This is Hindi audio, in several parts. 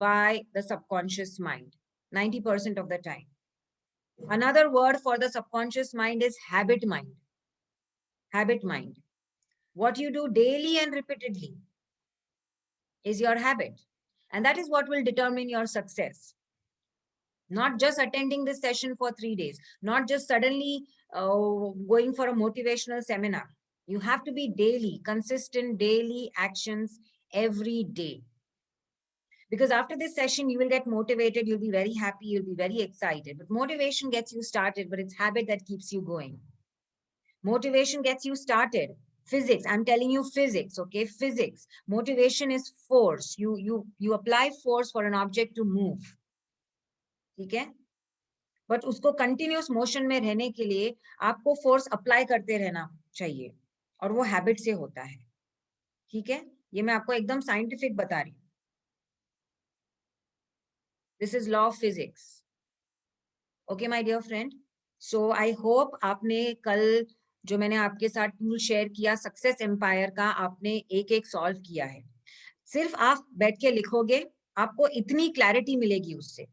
by the subconscious mind 90% of the time. Another word for the subconscious mind is habit mind. Habit mind. What you do daily and repeatedly is your habit. And that is what will determine your success. Not just attending this session for 3 days, not just suddenly going for a motivational seminar. You have to be daily, consistent daily actions every day. Because after this session, you will get motivated, you'll be very happy, you'll be very excited. But motivation gets you started, but it's habit that keeps you going. Motivation gets you started. Physics, I'm telling you physics, okay? Physics. Motivation is force. You apply force for an object to move. ठीक है? बट उसको कंटिन्यूस मोशन में रहने के लिए आपको फोर्स अप्लाई करते रहना चाहिए और वो हैबिट से होता है. ठीक है? ये मैं आपको एकदम साइंटिफिक बता रही हूँ. This is law of physics. Okay my dear friend. So I hope आपने कल जो मैंने आपके साथ टूल शेयर किया सक्सेस एम्पायर का, आपने एक एक सॉल्व किया है. सिर्फ आप बैठ के लिखोगे, आपको इतनी क्लैरिटी मिलेगी उससे.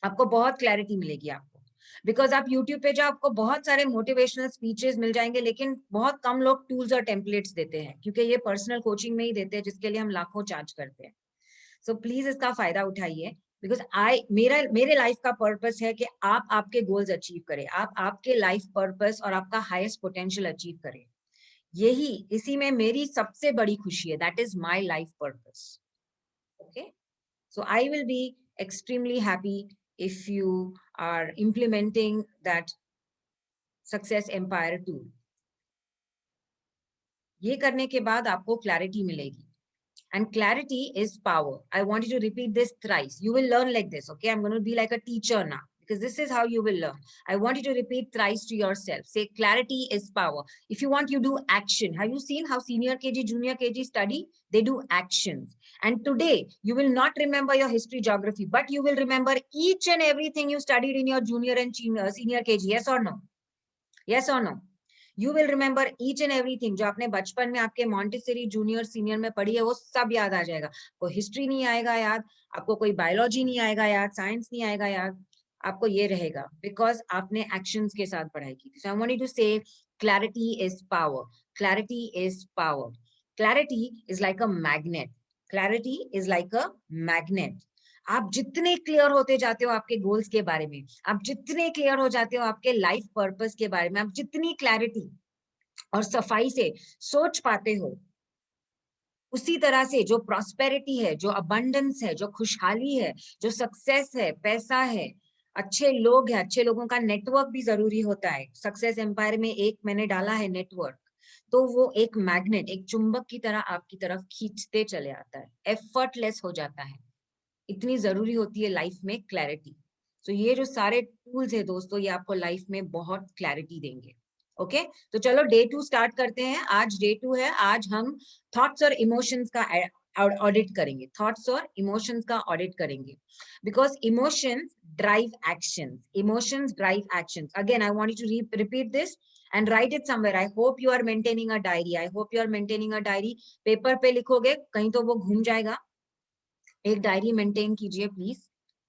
आपको बहुत क्लैरिटी मिलेगी आपको. बिकॉज आप यूट्यूब पे जाओ, आपको बहुत सारे मोटिवेशनल स्पीचेस मिल जाएंगे, लेकिन बहुत कम लोग टूल्स और टेम्पलेट्स देते हैं, क्योंकि ये पर्सनल कोचिंग में ही देते हैं, जिसके लिए हम लाखों चार्ज करते हैं. सो प्लीज इसका फायदा उठाइए. बिकॉज मेरे लाइफ का पर्पस है कि आप आपके गोल्स अचीव करें, आप आपके लाइफ पर्पस और आपका हाईएस्ट पोटेंशियल अचीव करें. यही इसी में मेरी सबसे बड़ी खुशी है. That is my life purpose. Okay. So I will be extremely happy if you are implementing that success empire tool. ये करने के बाद आपको क्लैरिटी मिलेगी. And clarity is power. I want you to repeat this thrice. You will learn like this, okay? I'm going to be like a teacher now, because this is how you will learn. I want you to repeat thrice to yourself. Say, clarity is power. If you want, you do action. Have you seen how senior KG, junior KG study? They do actions. And today, you will not remember your history, geography, but you will remember each and everything you studied in your junior and senior KG. Yes or no? Yes or no? You will remember each and everything जो आपने बचपन में आपके मॉन्टेसरी जूनियर सीनियर में पढ़ी है, वो सब याद आ जाएगा. कोई हिस्ट्री नहीं आएगा याद, आपको कोई बायोलॉजी नहीं आएगा याद, साइंस नहीं आएगा याद, आपको ये रहेगा बिकॉज आपने एक्शंस के साथ पढ़ाई की. सो आई वांट यू टू से clarity is power. Clarity is power. Clarity is like a magnet. Clarity is like a magnet. आप जितने क्लियर होते जाते हो आपके गोल्स के बारे में, आप जितने क्लियर हो जाते हो आपके लाइफ पर्पस के बारे में, आप जितनी क्लैरिटी और सफाई से सोच पाते हो, उसी तरह से जो प्रॉस्पेरिटी है, जो अबंडेंस है, जो खुशहाली है, जो सक्सेस है, पैसा है, अच्छे लोग हैं, अच्छे लोगों का नेटवर्क भी जरूरी होता है. सक्सेस एम्पायर में एक मैंने डाला है नेटवर्क, तो वो एक मैग्नेट, एक चुंबक की तरह आपकी तरफ खींचते चले आता है, एफर्टलेस हो जाता है. इतनी जरूरी होती है लाइफ में क्लैरिटी. तो ये जो सारे टूल्स है दोस्तों, ये आपको लाइफ में बहुत क्लैरिटी देंगे. ओके. तो चलो डे 2 स्टार्ट करते हैं. आज डे 2 है. आज हम थॉट्स और इमोशंस का ऑडिट करेंगे. थॉट्स और इमोशंस का ऑडिट करेंगे. Because emotions drive actions. Emotions drive actions. Again I want you to repeat this and write it somewhere. I hope you are maintaining a diary. I hope you are maintaining a diary. Paper पे लिखोगे कहीं तो वो घूम जाएगा. एक डायरी मेंटेन कीजिए प्लीज.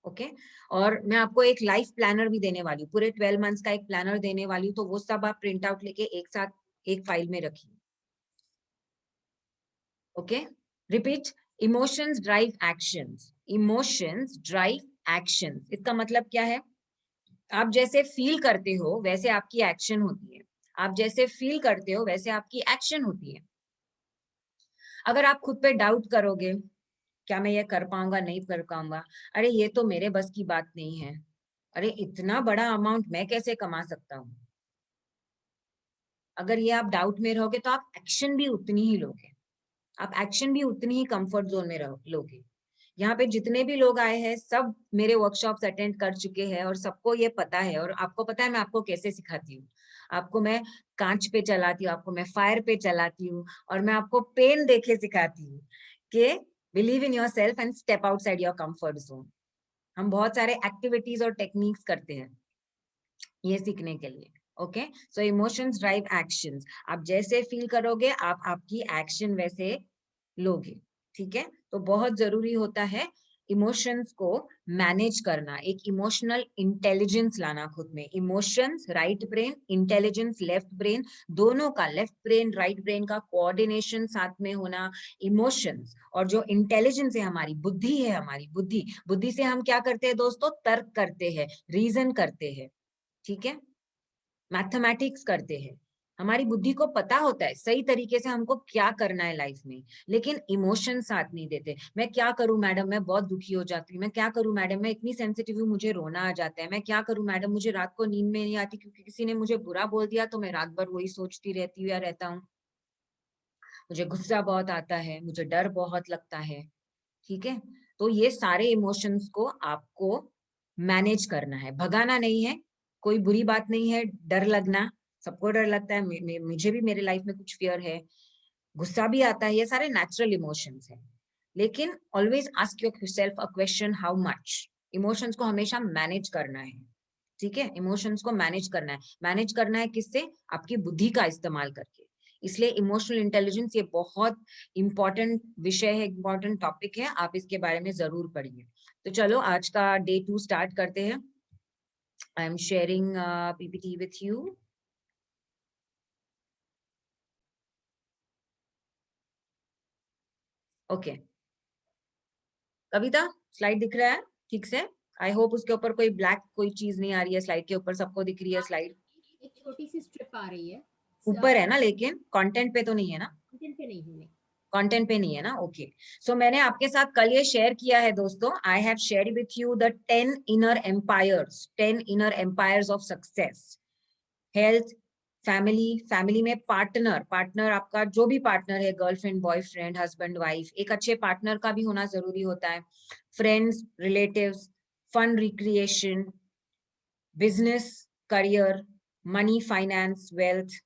ओके. और मैं आपको एक लाइफ प्लानर भी देने वाली हूँ, पूरे 12 मंथ्स का एक प्लानर देने वाली हूँ, तो वो सब आप प्रिंट आउट लेके एक साथ एक फाइल में रखिए. Okay. Repeat. Emotions drive actions. Emotions drive actions. इसका मतलब क्या है? आप जैसे फील करते हो वैसे आपकी एक्शन होती है. आप जैसे फील करते हो वैसे आपकी एक्शन होती है. अगर आप खुद पे डाउट करोगे, क्या मैं ये कर पाऊंगा, नहीं कर पाऊंगा, अरे ये तो मेरे बस की बात नहीं है, अरे इतना बड़ा अमाउंट मैं कैसे कमा सकता हूँ, अगर ये आप डाउट में रहोगे तो आप एक्शन भी उतनी ही लोगे. आप एक्शन भी उतनी ही कंफर्ट जोन में लोगे. यहाँ पे जितने भी लोग आए हैं सब मेरे वर्कशॉप्स अटेंड कर चुके हैं और सबको ये पता है. और आपको पता है मैं आपको कैसे सिखाती हूँ. आपको मैं कांच पे चलाती हूँ, आपको मैं फायर पे चलाती हूँ, और मैं आपको पेन देके सिखाती हूँ कि believe in yourself and step outside your comfort zone. हम बहुत सारे एक्टिविटीज और टेक्निक्स करते हैं ये सीखने के लिए. ओके. सो इमोशंस ड्राइव एक्शंस. आप जैसे फील करोगे आप आपकी एक्शन वैसे लोगे. ठीक है. तो बहुत जरूरी होता है इमोशंस को मैनेज करना, एक इमोशनल इंटेलिजेंस लाना खुद में। Emotions right brain, intelligence left brain, दोनों का, लेफ्ट ब्रेन राइट ब्रेन का कोऑर्डिनेशन साथ में होना। इमोशंस और जो इंटेलिजेंस है, हमारी बुद्धि है, हमारी बुद्धि, बुद्धि से हम क्या करते हैं दोस्तों? तर्क करते हैं, रीजन करते हैं, ठीक है, मैथमेटिक्स करते हैं। हमारी बुद्धि को पता होता है सही तरीके से हमको क्या करना है लाइफ में, लेकिन इमोशन साथ नहीं देते। मैं क्या करूं मैडम, मैं बहुत दुखी हो जाती हूँ, मैं क्या करूं मैडम, मैं इतनी सेंसिटिव हूँ, मुझे रोना आ जाता है, मैं क्या करूं मैडम, मुझे रात को नींद में नहीं आती क्योंकि किसी ने मुझे बुरा बोल दिया, तो मैं रात भर वही सोचती रहती हूँ या रहता हूँ, मुझे गुस्सा बहुत आता है, मुझे डर बहुत लगता है, ठीक है। तो ये सारे इमोशंस को आपको मैनेज करना है, भगाना नहीं है। कोई बुरी बात नहीं है डर लगना, सबको डर लगता है, मुझे भी मेरे लाइफ में कुछ फियर है, गुस्सा भी आता है, ये सारे नेचुरल इमोशंस हैं। लेकिन always ask yourself a question, how much. Emotions को हमेशा मैनेज करना है, ठीक है, इमोशंस को मैनेज करना है। मैनेज करना है किससे? आपकी बुद्धि का इस्तेमाल करके। इसलिए इमोशनल इंटेलिजेंस ये बहुत इंपॉर्टेंट विषय है, इंपॉर्टेंट टॉपिक है, आप इसके बारे में जरूर पढ़िए। तो चलो आज का डे 2 स्टार्ट करते हैं। I am sharing PPT with you. Okay, Kavita slide दिख रहा है ठीक से? आई होप उसके ऊपर कोई ब्लैक कोई चीज नहीं आ रही है, स्लाइड के ऊपर सबको दिख रही है स्लाइड? एक छोटी सी स्ट्रिप आ रही है, ऊपर है ना, लेकिन कंटेंट पे तो नहीं है ना? कंटेंट पे नहीं है। कंटेंट पे नहीं है ना, ओके। सो मैंने आपके साथ कल ये शेयर किया है दोस्तों, I have share with you the 10 inner empires, 10 inner empires of success. Health, family, family में पार्टनर, पार्टनर आपका जो भी पार्टनर है, गर्लफ्रेंड, बॉयफ्रेंड, हस्बैंड, वाइफ, एक अच्छे पार्टनर का भी होना जरूरी होता है। Friends, relatives, fun, recreation, business, career, money, finance, wealth,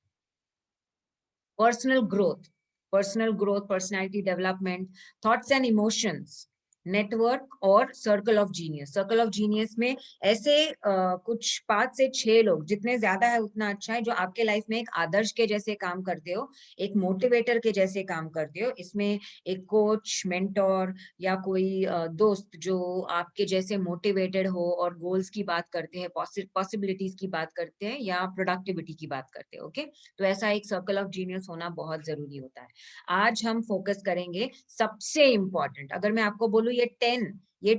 personal growth, personal growth, personality development, thoughts and emotions, network और circle of genius. Circle of genius में ऐसे कुछ 5 से 6 लोग, जितने ज्यादा है उतना अच्छा है, जो आपके लाइफ में एक आदर्श के जैसे काम करते हो, एक मोटिवेटर के जैसे काम करते हो। इसमें एक कोच, मेंटोर या कोई दोस्त जो आपके जैसे मोटिवेटेड हो और गोल्स की बात करते हैं, पॉसिबिलिटीज की बात करते हैं या प्रोडक्टिविटी की बात करते हैं, ओके। तो ऐसा एक सर्कल ऑफ जीनियस होना बहुत जरूरी होता है। आज हम फोकस करेंगे सबसे इंपॉर्टेंट, अगर मैं आपको बोलूं ये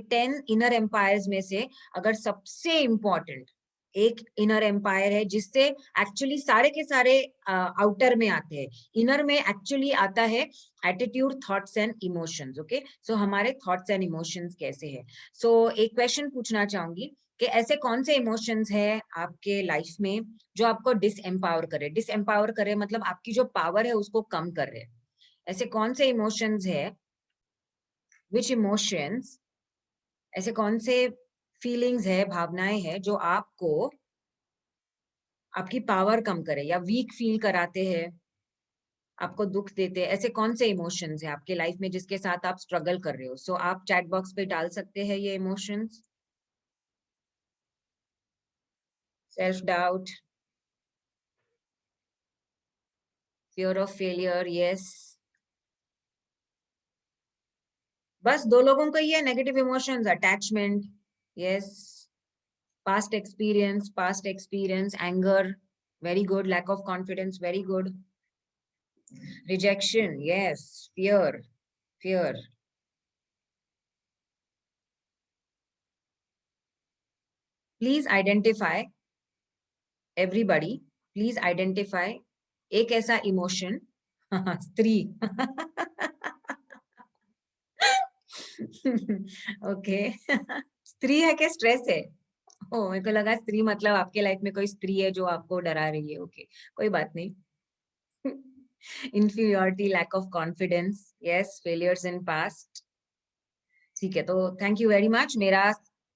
10 इनर एम्पायर्स में से अगर सबसे इंपॉर्टेंट एक इनर एम्पायर है, जिससे एक्चुअली सारे के सारे आउटर में आते हैं, इनर में एक्चुअली आता है attitude, thoughts and emotions, okay. So हमारे थॉट्स एंड इमोशंस कैसे है? सो एक क्वेश्चन पूछना चाहूंगी कि ऐसे कौन से इमोशंस है आपके लाइफ में जो आपको डिसएम्पावर करे? डिसएम्पावर करे मतलब आपकी जो पावर है उसको कम कर रहे हैं। ऐसे कौन से इमोशंस है, विच इमोशंस, ऐसे कौन से फीलिंग्स है, भावनाएं है जो आपको आपकी पावर कम करे या वीक फील कराते हैं, आपको दुख देते हैं? ऐसे कौन से इमोशंस है आपके लाइफ में जिसके साथ आप स्ट्रगल कर रहे हो? सो आप चैट बॉक्स पे डाल सकते हैं ये emotions. Self doubt, fear of failure, yes. बस 2 लोगों का ही है negative emotions. Attachment, yes. Past experience, anger, very good. Lack of confidence, very good. Rejection, yes. Fear, fear. Please identify, everybody please identify एक ऐसा इमोशन स्त्री ओके स्त्री है क्या, स्ट्रेस है? ओ, मेरे को लगा स्त्री मतलब आपके लाइफ में कोई स्त्री है जो आपको डरा रही है, ओके। कोई बात नहीं। inferiority, lack of confidence, yes, failures in past, ठीक है। तो थैंक यू वेरी मच। मेरा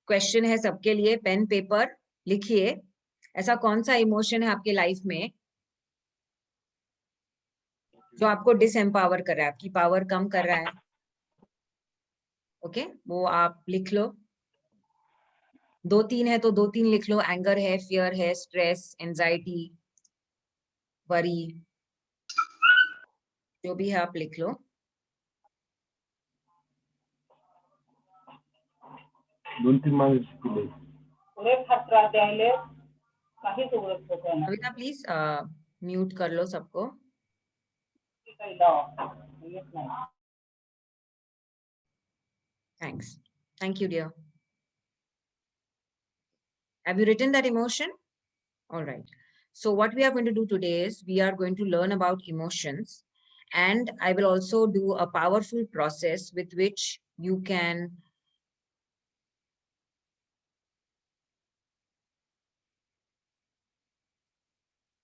क्वेश्चन है सबके लिए, पेन पेपर लिखिए। ऐसा कौन सा इमोशन है आपके लाइफ में जो आपको डिसएम्पावर कर रहा है, आपकी पावर कम कर रहा है, ओके, वो आप लिख लो। 2-3 है तो 2-3 लिख लो। एंगर है, फियर है, स्ट्रेस, एंजाइटी, वरी, जो भी है आप लिख लो। दोन तीन मागे शिकले पुरे खतरा द्यायले काहीच उघडत होतं ना कविता प्लीज म्यूट कर लो सबको. काही लावा येत नाही Thanks. Thank you, dear. Have you written that emotion? All right. So what we are going to do today is we are going to learn about emotions, and I will also do a powerful process with which you can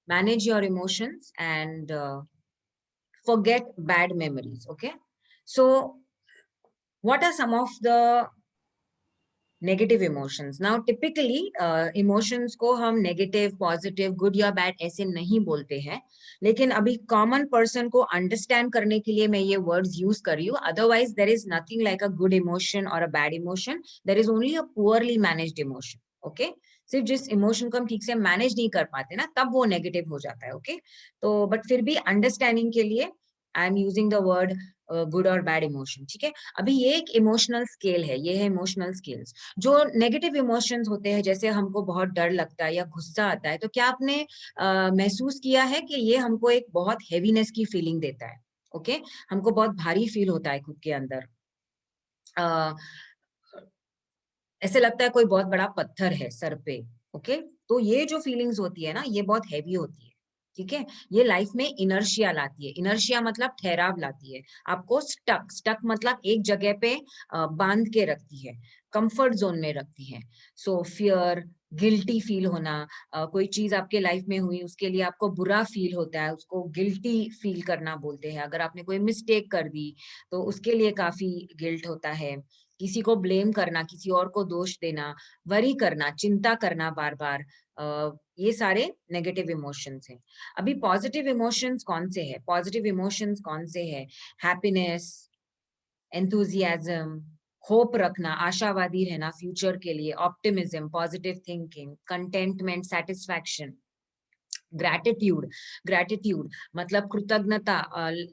manage your emotions and forget bad memories. Okay. So what are some of the negative emotions? Now typically emotions को हम नेगेटिव, पॉजिटिव, गुड या बैड ऐसे नहीं बोलते हैं, लेकिन अभी कॉमन पर्सन को अंडरस्टैंड करने के लिए मैं ये वर्ड्स यूज कर रही हूँ. Otherwise there is nothing like a good emotion और a bad emotion, there is only a poorly managed emotion. Okay, सिर्फ जिस इमोशन को हम ठीक से मैनेज नहीं कर पाते ना, तब वो नेगेटिव हो जाता है. ओके, तो बट फिर भी अंडरस्टैंडिंग के लिए I am using the word good और बैड इमोशन. ठीक है, अभी ये एक इमोशनल स्केल है, ये है इमोशनल स्केल्स. जो नेगेटिव इमोशंस होते हैं, जैसे हमको बहुत डर लगता है या गुस्सा आता है, तो क्या आपने महसूस किया है कि ये हमको एक बहुत हेवीनेस की फीलिंग देता है? ओके, हमको बहुत भारी फील होता है खुद के अंदर. ऐसे लगता है कोई बहुत बड़ा पत्थर है सर पे. ओके, तो ये जो फीलिंग्स होती है ना, ये बहुत हैवी होती है. ठीक है, ये लाइफ में इनर्शिया लाती है. इनर्शिया मतलब ठहराव लाती है, आपको स्टक. स्टक मतलब एक जगह पे बांध के रखती है, कंफर्ट जोन में रखती है. सो फियर, गिल्टी फील होना, कोई चीज आपके लाइफ में हुई, उसके लिए आपको बुरा फील होता है, उसको गिल्टी फील करना बोलते हैं. अगर आपने कोई मिस्टेक कर दी तो उसके लिए काफी गिल्ट होता है. किसी को ब्लेम करना, किसी और को दोष देना, वरी करना, चिंता करना बार बार, ये सारे नेगेटिव इमोशंस हैं. अभी पॉजिटिव इमोशंस कौन से हैं? पॉजिटिव इमोशंस कौन से हैं? हैप्पीनेस, एंथुजियाज्म, होप रखना, आशावादी रहना फ्यूचर के लिए, optimism, positive thinking, contentment, satisfaction, gratitude. Gratitude मतलब कृतज्ञता,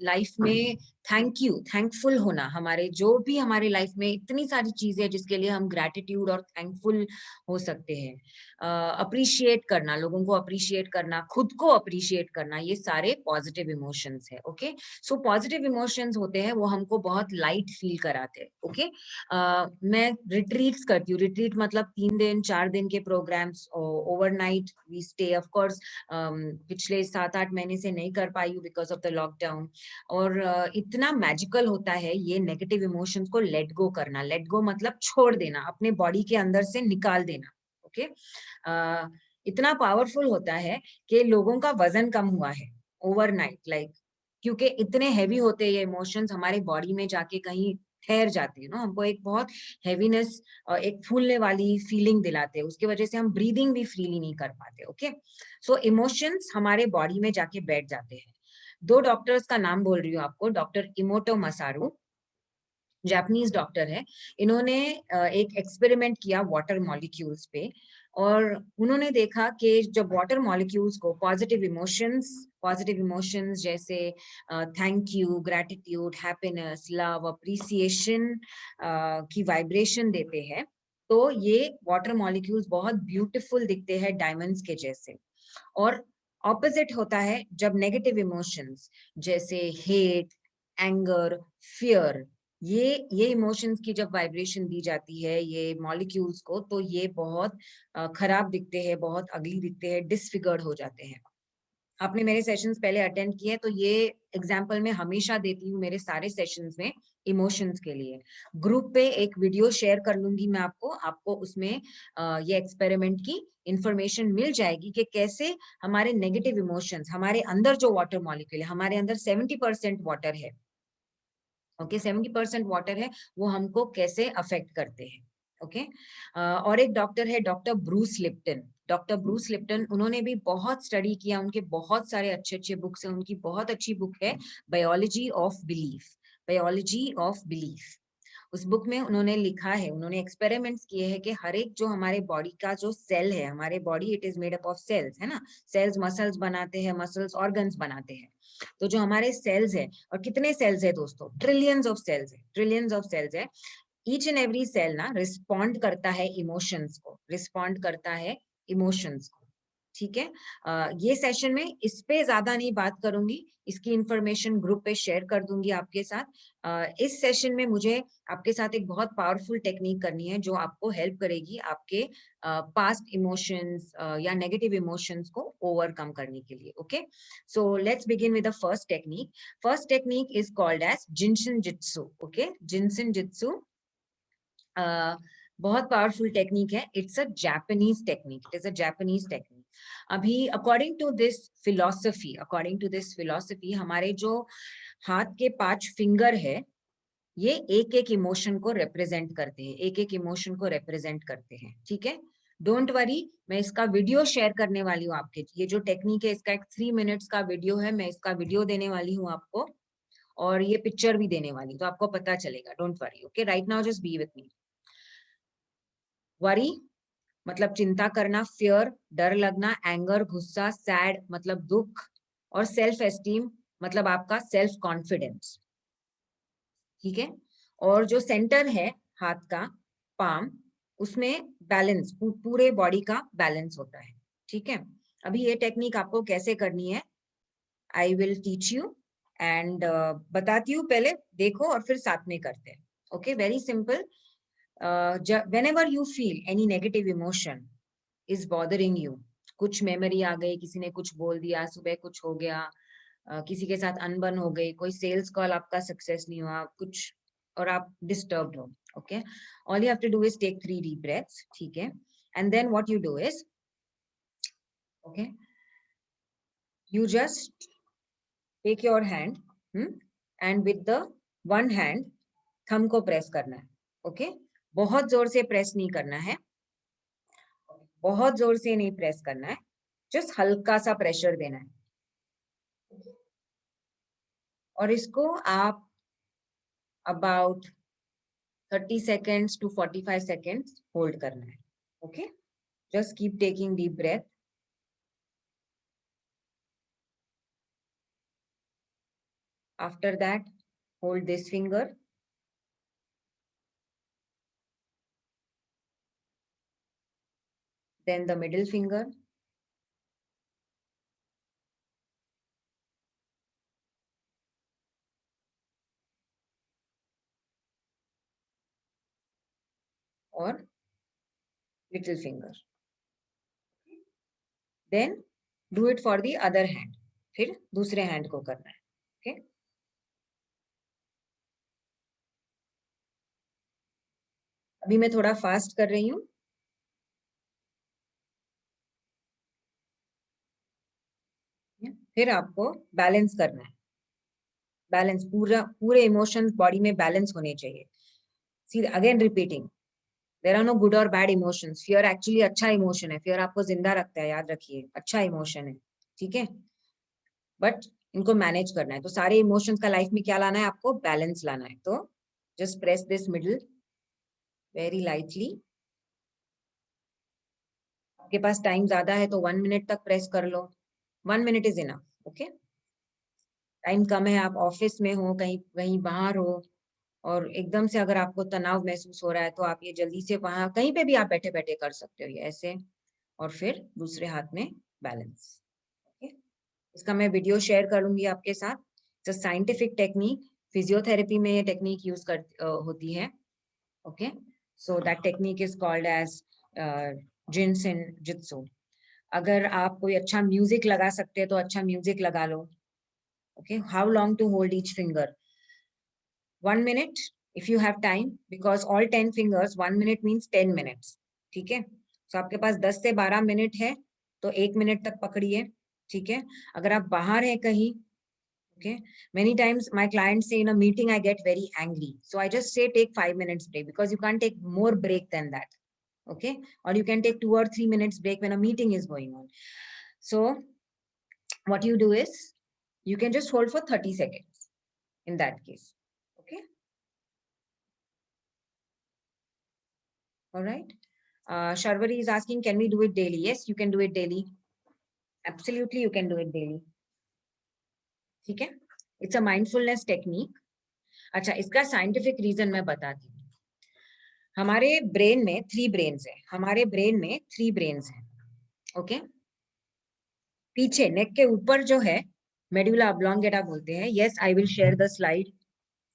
लाइफ में थैंक यू, थैंकफुल होना. हमारे जो भी हमारे लाइफ में इतनी सारी चीजें हैं जिसके लिए हम ग्रैटिट्यूड और थैंकफुल हो सकते हैं. अप्रिशिएट करना, लोगों को अप्रिशिएट करना, खुद को अप्रिशिएट करना, ये सारे पॉजिटिव इमोशंस है. ओके, सो पॉजिटिव इमोशंस होते हैं वो हमको बहुत लाइट फील कराते हैं. ओके, मैं रिट्रीट्स करती हूँ. रिट्रीट मतलब 3 दिन 4 दिन के programmes, overnight we stay. Of course पिछले 7-8 महीने से नहीं कर पाई हूँ बिकॉज ऑफ द लॉकडाउन. और इतना मैजिकल होता है ये नेगेटिव इमोशंस को लेट गो करना. लेट गो मतलब छोड़ देना, अपने बॉडी के अंदर से निकाल देना. ओके, इतना पावरफुल होता है कि लोगों का वजन कम हुआ है ओवरनाइट, लाइक क्योंकि इतने हैवी होते हैं ये इमोशंस, हमारे बॉडी में जाके कहीं ठहर जाते हैं ना, हमको एक बहुत हैवीनेस, एक फूलने वाली फीलिंग दिलाते हैं. उसकी वजह से हम ब्रीदिंग भी फ्रीली नहीं कर पाते. ओके, सो इमोशंस हमारे बॉडी में जाके बैठ जाते हैं. 2 डॉक्टर्स का नाम बोल रही हूँ आपको. डॉक्टर इमोटो मसारू, जापानीज डॉक्टर है. इन्होंने एक एक्सपेरिमेंट किया वाटर मॉलिक्यूल्स पे, और उन्होंने देखा कि जब वाटर मॉलिक्यूल्स को पॉजिटिव इमोशंस जैसे thank you, gratitude, happiness, love, appreciation की वाइब्रेशन देते हैं, तो ये वाटर मॉलिक्यूल्स बहुत ब्यूटीफुल दिखते हैं, डायमंड्स के जैसे. और ऑपोजिट होता है जब नेगेटिव इमोशंस जैसे हेट, एंगर, फियर, ये इमोशंस की जब वाइब्रेशन दी जाती है ये मॉलिक्यूल्स को, तो ये बहुत खराब दिखते हैं, बहुत अगली दिखते हैं, डिसफिगर्ड हो जाते हैं. आपने मेरे सेशंस पहले अटेंड किए तो ये एग्जांपल मैं हमेशा देती हूँ मेरे सारे सेशंस में इमोशंस के लिए. ग्रुप पे एक वीडियो शेयर कर लूंगी मैं आपको उसमें ये एक्सपेरिमेंट की इंफॉर्मेशन मिल जाएगी कि कैसे हमारे नेगेटिव इमोशंस, हमारे अंदर जो वाटर मॉलिक्यूल है, हमारे अंदर 70% वाटर है. ओके, 70% वाटर है, वो हमको कैसे अफेक्ट करते हैं. ओके, और एक डॉक्टर है doctor Bruce Lipton. Doctor Bruce Lipton, उन्होंने भी बहुत स्टडी किया, उनके बहुत सारे अच्छे बुक्स हैं. उनकी बहुत अच्छी बुक है biology of belief. Biology of belief, उस बुक में उन्होंने लिखा है, उन्होंने एक्सपेरिमेंट्स किए हैं कि हर एक जो हमारे बॉडी का जो सेल है, हमारे body it is made up of cells, है ना. सेल्स मसल्स बनाते हैं, मसल्स ऑर्गन्स बनाते हैं. तो जो हमारे सेल्स है, और कितने सेल्स है दोस्तों? ट्रिलियंस ऑफ सेल्स है, ट्रिलियंस ऑफ सेल्स है. ईच एंड एवरी सेल ना रिस्पॉन्ड करता है इमोशंस को, रिस्पॉन्ड करता है इमोशंस को, ठीक है। ये सेशन में इस पे ज्यादा नहीं बात करूंगी, इसकी इंफॉर्मेशन ग्रुप पे शेयर कर दूंगी आपके साथ। इस सेशन में मुझे आपके साथ एक बहुत पावरफुल टेक्निक करनी है जो आपको हेल्प करेगी आपके पास्ट इमोशंस या नेगेटिव इमोशंस को ओवरकम करने के लिए। Okay, so let's begin with the first technique. First technique is called as Jin Shin Jyutsu. Okay, Jin Shin Jyutsu बहुत पावरफुल टेक्निक है। It's a Japanese technique, it is a Japanese technique. अभी अकॉर्डिंग टू दिस फिलोसफी हमारे जो हाथ के 5 फिंगर है ये एक एक इमोशन को रिप्रेजेंट करते हैं, एक एक इमोशन को रिप्रेजेंट करते हैं, ठीक है। डोंट वरी, मैं इसका वीडियो शेयर करने वाली हूँ आपके, ये जो टेक्निक है इसका एक 3 मिनट्स का वीडियो है, मैं इसका वीडियो देने वाली हूँ आपको और ये पिक्चर भी देने वाली हूँ, तो आपको पता चलेगा। Don't worry, okay, right now just be with me. Worry मतलब चिंता करना, फियर डर लगना, एंगर गुस्सा, सैड मतलब दुख, और सेल्फ एस्टीम मतलब आपका सेल्फ कॉन्फिडेंस, ठीक है। और जो सेंटर है हाथ का पाम, उसमें बैलेंस, पूरे बॉडी का बैलेंस होता है, ठीक है। अभी ये टेक्निक आपको कैसे करनी है I will teach you and बताती हूँ, पहले देखो और फिर साथ में करते हैं। Okay, very simple. whenever you feel any negative emotion is bothering you, कुछ मेमोरी आ गई, किसी ने कुछ बोल दिया, सुबह कुछ हो गया, किसी के साथ अनबन हो गई, कोई सेल्स कॉल आपका सक्सेस नहीं हुआ कुछ, और आप डिस्टर्ब्ड हो, okay, all you have to do is take 3 deep breaths, ठीक है। And then what you do is, okay, you just take your hand and with the one hand thumb को प्रेस करना है, ओके, बहुत जोर से प्रेस नहीं करना है, बहुत जोर से नहीं प्रेस करना है, जस्ट हल्का सा प्रेशर देना है, और इसको आप about 30 seconds to 45 seconds hold करना है, okay, just keep taking deep breath. After that hold this finger, then the middle finger, और little finger, then do it for the other hand, फिर दूसरे हैंड को करना है, ओके। अभी मैं थोड़ा फास्ट कर रही हूँ, फिर आपको बैलेंस करना है, बैलेंस, पूरे इमोशंस बॉडी में बैलेंस होने चाहिए। See again repeating, there are no good और बैड इमोशंस। फियर एक्चुअली अच्छा इमोशन है, फियर आपको जिंदा रखता है, याद रखिए, अच्छा इमोशन है, ठीक है, बट इनको मैनेज करना है। तो सारे इमोशंस का लाइफ में क्या लाना है, आपको बैलेंस लाना है। तो just press this middle very lightly. आपके पास टाइम ज्यादा है तो 1 मिनट तक प्रेस कर लो, 1 minute is enough, okay. Time कम है, आप ऑफिस में हो, कहीं कहीं बाहर हो, और एकदम से अगर आपको तनाव महसूस हो रहा है तो आप ये जल्दी से वहां कहीं पे भी आप बैठे बैठे कर सकते हो ये ऐसे, और फिर दूसरे हाथ में बैलेंस, ओके। इसका मैं वीडियो शेयर करूंगी आपके साथ। इट्स साइंटिफिक टेक्निक, फिजियोथेरेपी में ये टेक्निक यूज होती है, okay. So that technique is called as Jin Shin Jyutsu. अगर आप कोई अच्छा म्यूजिक लगा सकते हैं तो अच्छा म्यूजिक लगा लो, okay. How long to hold each finger, 1 minute if you have time, because all 10 fingers 1 minute means 10 minutes, ठीक है। तो आपके पास 10 से 12 मिनट है तो 1 मिनट तक पकड़िए, ठीक है। अगर आप बाहर हैं कहीं, okay, many times my clients say in a meeting I get very angry, so I just say take 5 minutes break, because you can't take more break than that, okay, or you can take 2 or 3 minutes break when a meeting is going on. So what you do is you can just hold for 30 seconds in that case, okay. All right. Sharvari is asking, can we do it daily? Yes, you can do it daily. Absolutely, you can do it daily. ठीक है? It's a mindfulness technique. अच्छा, इसका scientific reason मैं बताती हूँ. हमारे ब्रेन में 3 ब्रेन्स है, हमारे ब्रेन में 3 ब्रेन्स है, ओके। पीछे नेक के ऊपर जो है मेडुला ऑब्लोंगेटा बोलते हैं। Yes, I will share the slide,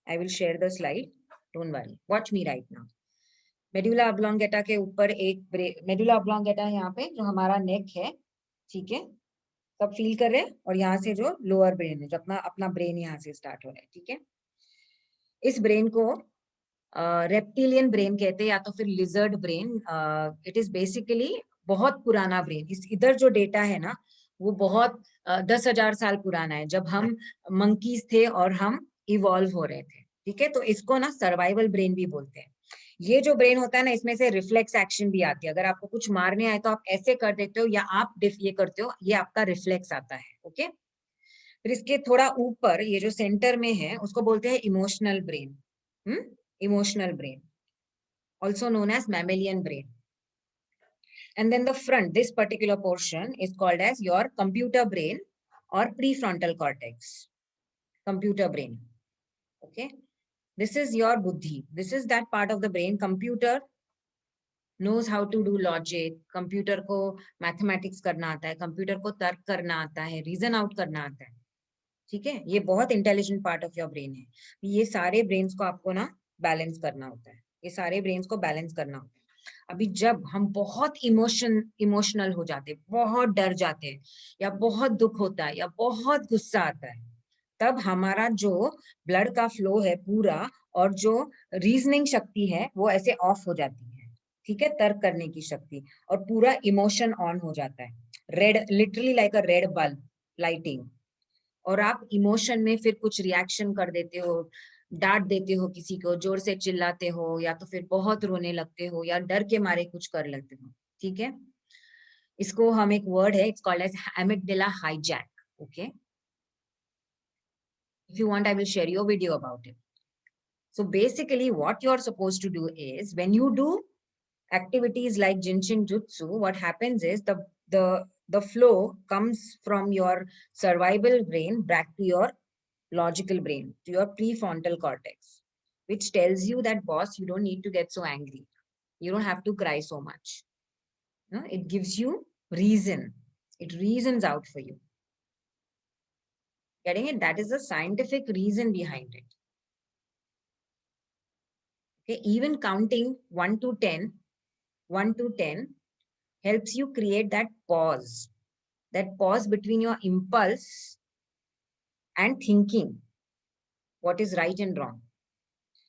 I will share the slide, don't worry, watch me right now. Medulla oblongata के ऊपर एक मेडुला ऑब्लोंगेटा है यहाँ पे, जो हमारा नेक है, ठीक है, सब फील कर रहे हैं। और यहाँ से जो लोअर ब्रेन है, जो अपना अपना ब्रेन यहाँ से स्टार्ट हो रहा है, ठीक है। इस ब्रेन को रेप्टिलियन ब्रेन कहते हैं या तो फिर lizard brain. It is basically बहुत पुराना ब्रेन। इस इधर जो डेटा है ना, वो बहुत 10,000 साल पुराना है, जब हम मंकीज थे और हम इवॉल्व हो रहे थे, ठीक है। तो इसको ना सर्वाइवल ब्रेन भी बोलते हैं। ये जो ब्रेन होता है ना, इसमें से रिफ्लेक्स एक्शन भी आती है। अगर आपको कुछ मारने आए तो आप ऐसे कर देते हो, या आप ये करते हो, ये आपका रिफ्लेक्स आता है, ओके। फिर इसके थोड़ा ऊपर ये जो सेंटर में है, उसको बोलते हैं emotional brain. Emotional brain, also known as mammalian brain. And then the front, this particular portion is called as your computer brain or prefrontal cortex. Computer brain, okay. This is your buddhi. This is that part of the brain. Computer knows how to do logic. Computer को mathematics करना आता है, computer को तर्क करना आता है, reason out करना आता है, ठीक है। ये बहुत intelligent part of your brain है। ये सारे ब्रेन्स को आपको ना बैलेंस करना होता है, ये सारे ब्रेन्स को बैलेंस करना होता है। अभी जब हम बहुत इमोशनल हो जाते हैं, बहुत डर जाते हैं, या बहुत दुख होता है, या बहुत गुस्सा आता है, तब हमारा जो ब्लड का फ्लो है पूरा, और जो रीजनिंग शक्ति है, वो ऐसे ऑफ हो जाती है, ठीक है, तर्क करने की शक्ति, और पूरा इमोशन ऑन हो जाता है, रेड, लिटरली लाइक अ रेड बल्ब लाइटिंग। और आप इमोशन में फिर कुछ रिएक्शन कर देते हो, डांट देते हो किसी को, जोर से चिल्लाते हो, या तो फिर बहुत रोने लगते हो, या डर के मारे कुछ कर लेते हो, ठीक है। इसको हम एक वर्ड है, it's called as amygdala hijack, okay. If you want I will share your video about it. So basically what you are supposed to do is, when you do activities like Jinshin Jutsu, what happens is the flow comes from your survival brain back to your logical brain, to your prefrontal cortex, which tells you that, boss, you don't need to get so angry. You don't have to cry so much. No, it gives you reason. It reasons out for you. Getting it? That is the scientific reason behind it. Okay, even counting 1 to 10, 1 to 10 helps you create that pause between your impulse and thinking what is right and wrong.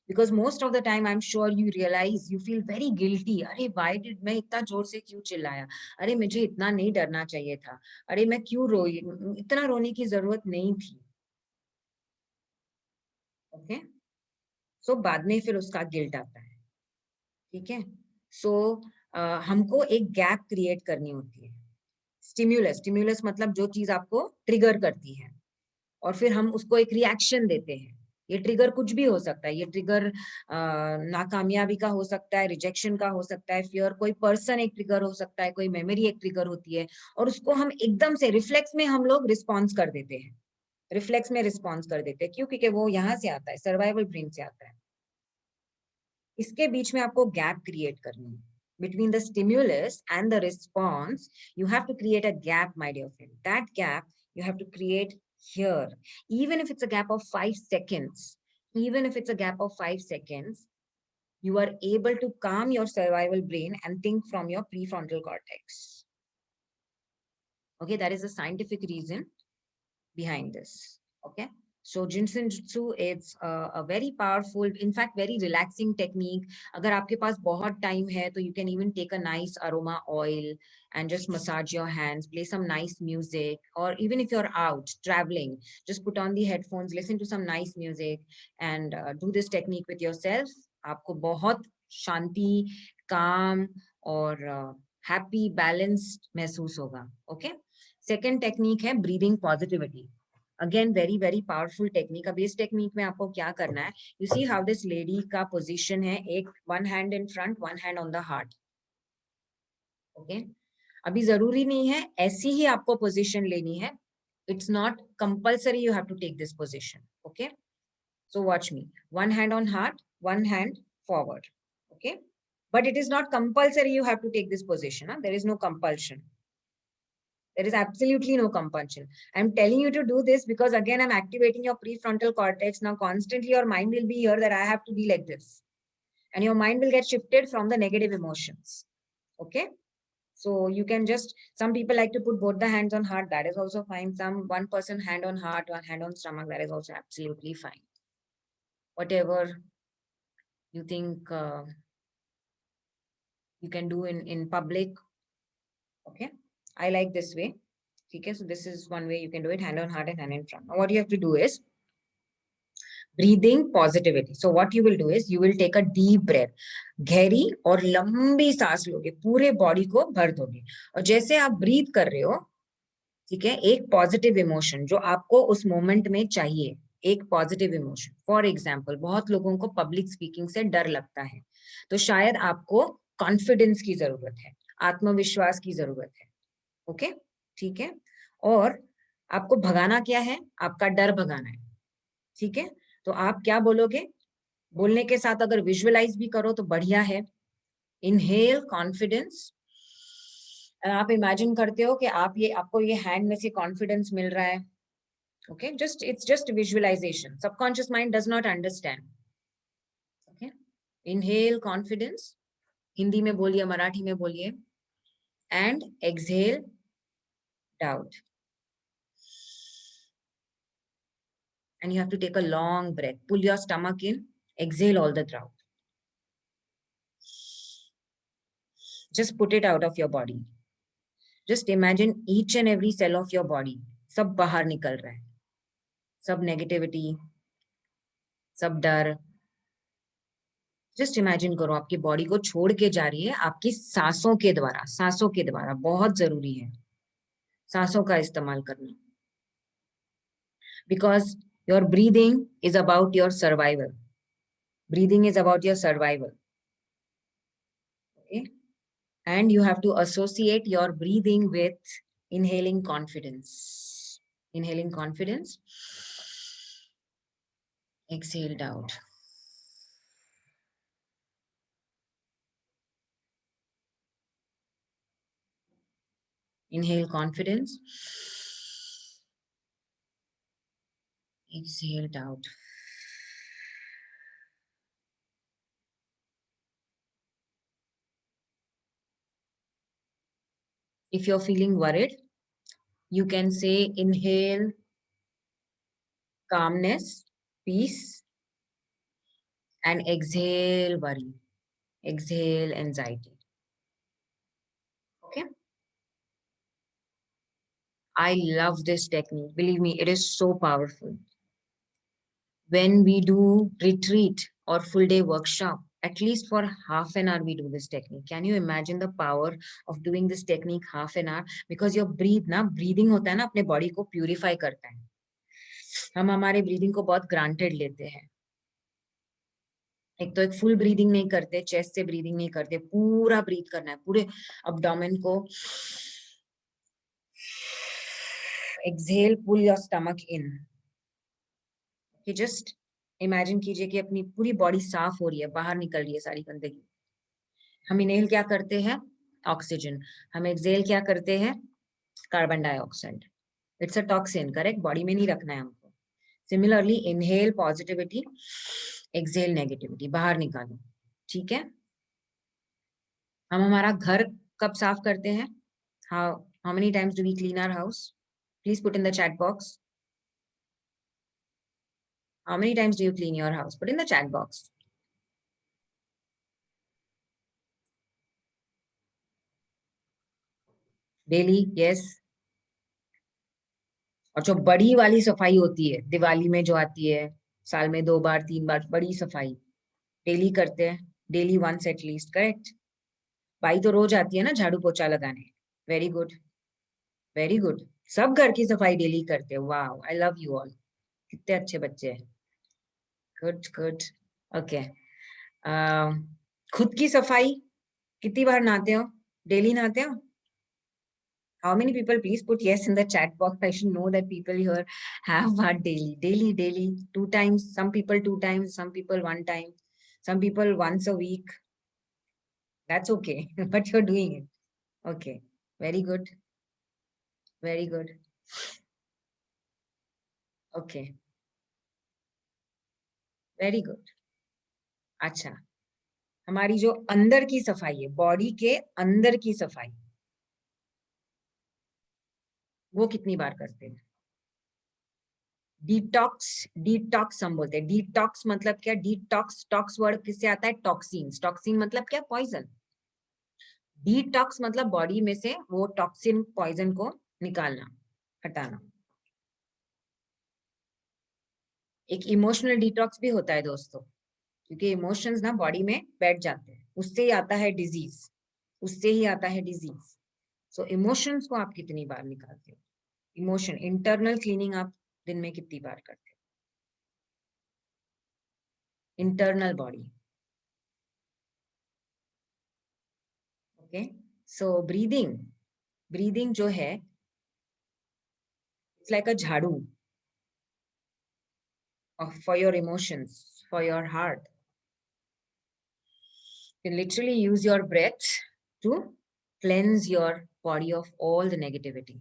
Because most of the time, I'm sure you realize, you feel very guilty. अरे why did मैं इतना जोर से क्यों चिल्लाया? अरे मुझे इतना नहीं डरना चाहिए था. अरे मैं क्यों रोई? इतना रोने की जरूरत नहीं थी. Okay? So बाद में फिर उसका गिल्ट आता है. ठीक है? So हमको एक गैप क्रिएट करनी होती है. स्टिम्युलस मतलब जो चीज आपको ट्रिगर करती है, और फिर हम उसको एक रिएक्शन देते हैं. ये ट्रिगर कुछ भी हो सकता है. ये ट्रिगर नाकामयाबी का हो सकता है, रिजेक्शन का हो सकता है, फिर कोई पर्सन एक ट्रिगर हो सकता है, कोई मेमोरी एक ट्रिगर होती है, और उसको हम एकदम से रिफ्लेक्स में हम लोग रिस्पॉन्स कर देते हैं. रिफ्लेक्स में रिस्पॉन्स कर देते हैं. क्यों? क्योंकि वो यहाँ से आता है, सर्वाइवल ब्रेन से आता है. इसके बीच में आपको गैप क्रिएट करनी है. Between the stimulus and the response, you have to create a gap, my dear friend. That gap you have to create here. Even if it's a gap of 5 seconds, even if it's a gap of 5 seconds, you are able to calm your survival brain and think from your prefrontal cortex. Okay, that is the scientific reason behind this. Okay. So Jinshin Jutsu is a very powerful, in fact, very relaxing technique. अगर आपके पास बहुत time है, तो you can even take a nice aroma oil and just massage your hands, play some nice music, or even if you're out traveling, just put on the headphones, listen to some nice music, and do this technique with yourself. आपको बहुत शांति, calm और happy, balanced महसूस होगा. Okay. Second technique है breathing positivity. Again, very very powerful technique. अब इस technique में आपको क्या करना है? You see how this lady का position है, एक one hand in front, one hand on the heart. Okay? अभी जरूरी नहीं है ऐसी ही आपको position लेनी है. It's not compulsory you have to take this position. Okay? So watch me. One hand on heart, one hand forward. Okay? But it is not compulsory you have to take this position. Huh? There is no compulsion. There is absolutely no compulsion. I'm telling you to do this because again, I'm activating your prefrontal cortex. Now constantly your mind will be here that I have to be like this. And your mind will get shifted from the negative emotions. Okay. So you can just, some people like to put both the hands on heart. That is also fine. One person hand on heart, one hand on stomach. That is also absolutely fine. Whatever you think you can do in public. Okay. I like this way. Okay. So this is one way you can do it, hand on heart and hand in front. Now what you have to do is breathing positivity. So what you will do is you will take a deep breath. गहरी और लंबी सांस लोगे, पूरे बॉडी को भर दोगे और जैसे आप ब्रीथ कर रहे हो, ठीक है, एक पॉजिटिव इमोशन जो आपको उस मोमेंट में चाहिए, एक पॉजिटिव इमोशन. फॉर एग्जाम्पल, बहुत लोगों को पब्लिक स्पीकिंग से डर लगता है, तो शायद आपको कॉन्फिडेंस की जरूरत है, आत्मविश्वास की जरूरत है. ओके, ठीक है. और आपको भगाना क्या है? आपका डर भगाना है. ठीक है, तो आप क्या बोलोगे? बोलने के साथ अगर विजुअलाइज भी करो तो बढ़िया है. Inhale confidence. आप इमेजिन करते हो कि आपको ये हैंड में से कॉन्फिडेंस मिल रहा है. Okay, it's just visualisation. Subconscious mind does not understand. Okay, inhale confidence. Hindi में बोलिए, मराठी में बोलिए. And exhale doubt. And you have to take a long breath. Pull your stomach in. Exhale all the doubt. Just put it out of your body. Just imagine each and every cell of your body. सब बाहर निकल रहा है. सब negativity, सब डर. Just imagine करो आपकी बॉडी को छोड़ के जा रही है आपकी सांसों के द्वारा. सांसों के द्वारा बहुत जरूरी है सांसों का इस्तेमाल करना. Because your breathing is about your survival. Breathing is about your survival. Okay. And you have to associate your breathing with inhaling confidence. Inhaling confidence. Exhaled out. Inhale confidence. Exhaled out. If you're feeling worried, you can say inhale calmness, peace, and exhale worry, exhale anxiety. Okay. I love this technique. Believe me, it is so powerful. When we do retreat or full day workshop, at least for half an hour we do this technique. Can you imagine the power of doing this technique half an hour? Because your breathing होता है ना, अपने body को purify करता है. हम हमारे breathing को बहुत granted लेते हैं. एक तो एक फुल ब्रीदिंग नहीं करते, चेस्ट से ब्रीदिंग नहीं करते, पूरा ब्रीथ करना है, पूरे abdomen को. Exhale, pull your stomach in. कि जस्ट इमेजिन कीजिए कि अपनी पूरी बॉडी साफ हो रही है, बाहर निकल रही है सारी गंदगी. हम इनहेल क्या करते हैं? ऑक्सीजन. हम एक्सहेल क्या करते हैं? Carbon dioxide. It's a toxin, correct? Body में नहीं रखना है हमको. Similarly inhale positivity, exhale negativity, बाहर निकालो. ठीक है. हम हमारा घर कब साफ करते हैं? How many times do we clean our house? Please put in the chat box. How many times do you clean your house? Put in the chat box. Daily, yes. और जो बड़ी वाली सफाई होती है दिवाली में जो आती है, साल में 2 बार 3 बार बड़ी सफाई डेली करते हैं. Daily once at least, correct? बाई तो रोज आती है ना झाड़ू पोछा लगाने. Very good, very good. सब घर की सफाई डेली करते हैं. Wow, I love you all. कितने अच्छे बच्चे हैं. Good good. ओके. खुद की सफाई कितनी बार नहाते हो? डेली नहाते हो? How many people? Please put yes in the chat box. I should know that people here have bath daily. Daily, 2 times. Some people 2 times, some people 1 time, some people once a week. That's okay, but you're doing it. Okay, very good. Very good. Okay, very good. अच्छा, हमारी जो अंदर की सफाई है, बॉडी के अंदर की सफाई, वो कितनी बार करते हैं? डिटॉक्स, डिटॉक्स हम बोलते हैं। डिटॉक्स मतलब क्या? डिटॉक्स, टॉक्स वर्ड किससे आता है? टॉक्सिन। टॉक्सिन मतलब क्या? पॉइजन। डिटॉक्स मतलब बॉडी में से वो टॉक्सिन, पॉइजन को निकालना, हटाना। एक इमोशनल डिटॉक्स भी होता है दोस्तों, क्योंकि इमोशंस ना बॉडी में बैठ जाते हैं, उससे ही आता है डिजीज, उससे ही आता है डिजीज। सो इमोशंस को आप कितनी बार निकालते हो? इमोशन इंटरनल क्लीनिंग आप दिन में कितनी बार करते हो? Internal body. Okay, so breathing, breathing जो है इट्स लाइक अ झाड़ू for your emotions, for your heart. You literally use your breath to cleanse your body of all the negativity.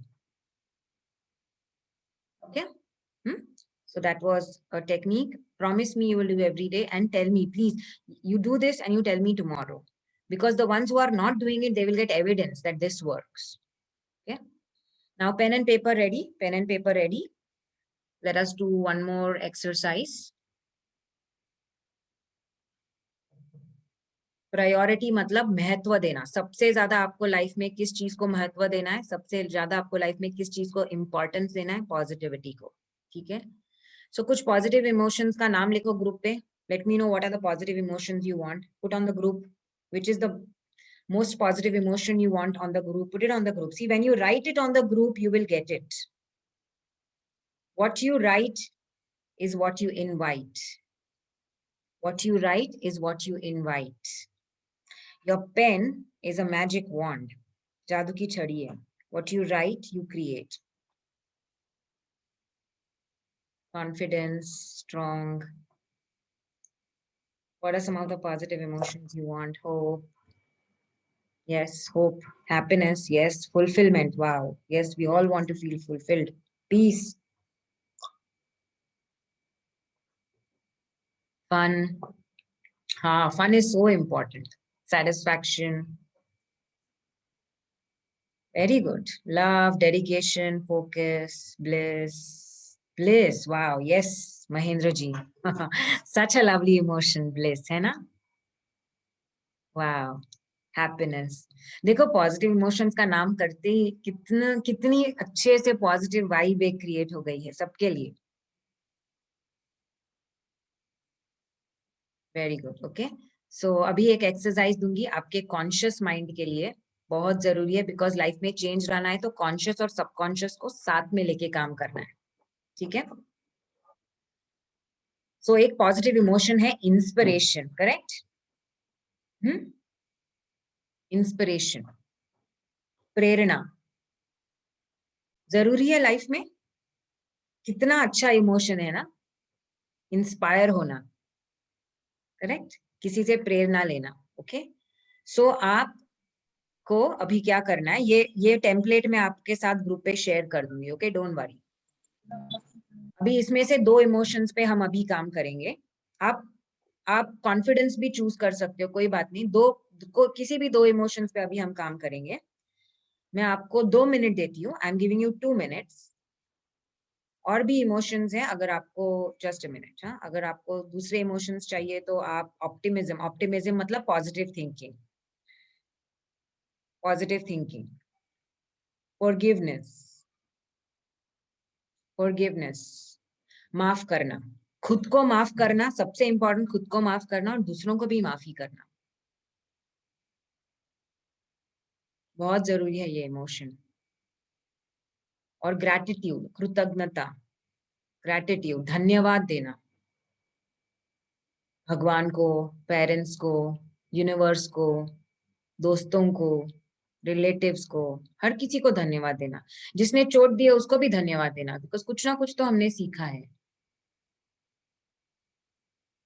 Okay? Hmm? So that was a technique. Promise me you will do every day and tell me, please, you do this and you tell me tomorrow. Because the ones who are not doing it, they will get evidence that this works. Okay? Now pen and paper ready. Pen and paper ready. Let us do one more exercise. Priority मतलब महत्व देना। सबसे ज्यादा आपको लाइफ में किस चीज को महत्व देना है? सबसे ज्यादा आपको लाइफ में किस चीज को इंपॉर्टेंस देना है? पॉजिटिविटी को। ठीक है, सो कुछ पॉजिटिव इमोशंस का नाम लिखो ग्रुप पे। Let me know what are the positive emotions you want, put on the group which is the most positive emotion you want on the group. Put it on the group. See, when you write it on the group, you will get it. What you write is what you invite. What you write is what you invite. Your pen is a magic wand. जादू की छड़ी है. What you write, you create. Confidence, strong. What are some of the positive emotions you want? Hope. Yes, hope. Happiness. Yes, fulfillment. Wow. Yes, we all want to feel fulfilled. Peace. Fun. Fun is so important. Satisfaction. Very good. Love, dedication, focus, bliss. Bliss. Wow. Yes, Mahendra ji. Such a lovely emotion, bliss, है ना? Wow. Happiness. देखो पॉजिटिव इमोशंस का नाम करते ही कितनी अच्छे से पॉजिटिव वाइब एक क्रिएट हो गई है सबके लिए। Very good. ओके, सो अभी एक एक्सरसाइज दूंगी आपके कॉन्शियस माइंड के लिए, बहुत जरूरी है, बिकॉज लाइफ में चेंज लाना है तो कॉन्शियस और सबकॉन्शियस को साथ में लेके काम करना है। ठीक है, सो एक पॉजिटिव इमोशन है इंस्पिरेशन, करेक्ट? इंस्पिरेशन, प्रेरणा जरूरी है लाइफ में। कितना अच्छा इमोशन है ना, इंस्पायर होना, करेक्ट? किसी से प्रेरणा लेना। ओके, सो आपको अभी क्या करना है, ये टेम्पलेट मैं आपके साथ ग्रुप पे शेयर कर दूंगी। Okay, don't worry. अभी इसमें से 2 इमोशंस पे हम अभी काम करेंगे। आप कॉन्फिडेंस भी चूज कर सकते हो, कोई बात नहीं। किसी भी 2 इमोशंस पे अभी हम काम करेंगे। मैं आपको 2 मिनट देती हूँ। I am giving you 2 minutes. और भी इमोशंस हैं, अगर आपको जस्ट अ मिनट। हाँ, अगर आपको दूसरे इमोशंस चाहिए तो आप ऑप्टिमिज्म, ऑप्टिमिज्म मतलब positive thinking, positive thinking, forgiveness, forgiveness, माफ करना, खुद को माफ करना, सबसे इंपॉर्टेंट खुद को माफ करना और दूसरों को भी माफी करना, बहुत जरूरी है ये इमोशन। और ग्रैटिट्यूड, कृतज्ञता, ग्रैटिट्यूड, धन्यवाद देना, भगवान को, पेरेंट्स को, यूनिवर्स को, दोस्तों को, रिलेटिव्स को, हर किसी को धन्यवाद देना। जिसने चोट दी है उसको भी धन्यवाद देना, बिकॉज कुछ ना कुछ तो हमने सीखा है।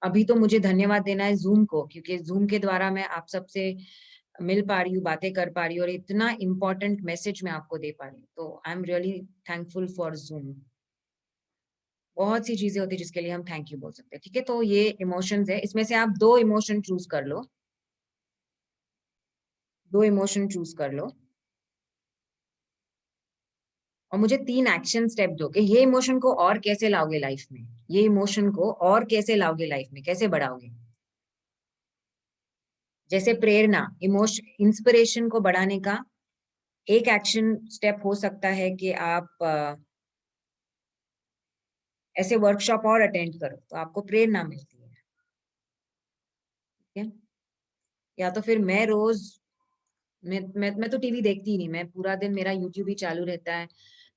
अभी तो मुझे धन्यवाद देना है जूम को, क्योंकि जूम के द्वारा मैं आप सबसे मिल पा रही हूँ, बातें कर पा रही हूँ और इतना इम्पोर्टेंट मैसेज मैं आपको दे पा रही हूँ, तो I am really thankful for zoom. बहुत सी चीजें होती है जिसके लिए हम थैंक यू बोल सकते हैं, ठीक है। तो ये इमोशंस है, इसमें से आप 2 इमोशन चूज कर लो, 2 इमोशन चूज कर लो और मुझे 3 एक्शन स्टेप दो कि ये इमोशन को और कैसे लाओगे लाइफ में, ये इमोशन को और कैसे लाओगे लाइफ में, कैसे बढ़ाओगे। जैसे प्रेरणा, इमोशन, इंस्पिरेशन को बढ़ाने का एक एक्शन स्टेप हो सकता है कि आप ऐसे वर्कशॉप और अटेंड करो तो आपको प्रेरणा मिलती है, ठीक है। या तो फिर मैं रोज मैं तो टीवी देखती ही नहीं, मैं पूरा दिन मेरा यूट्यूब ही चालू रहता है,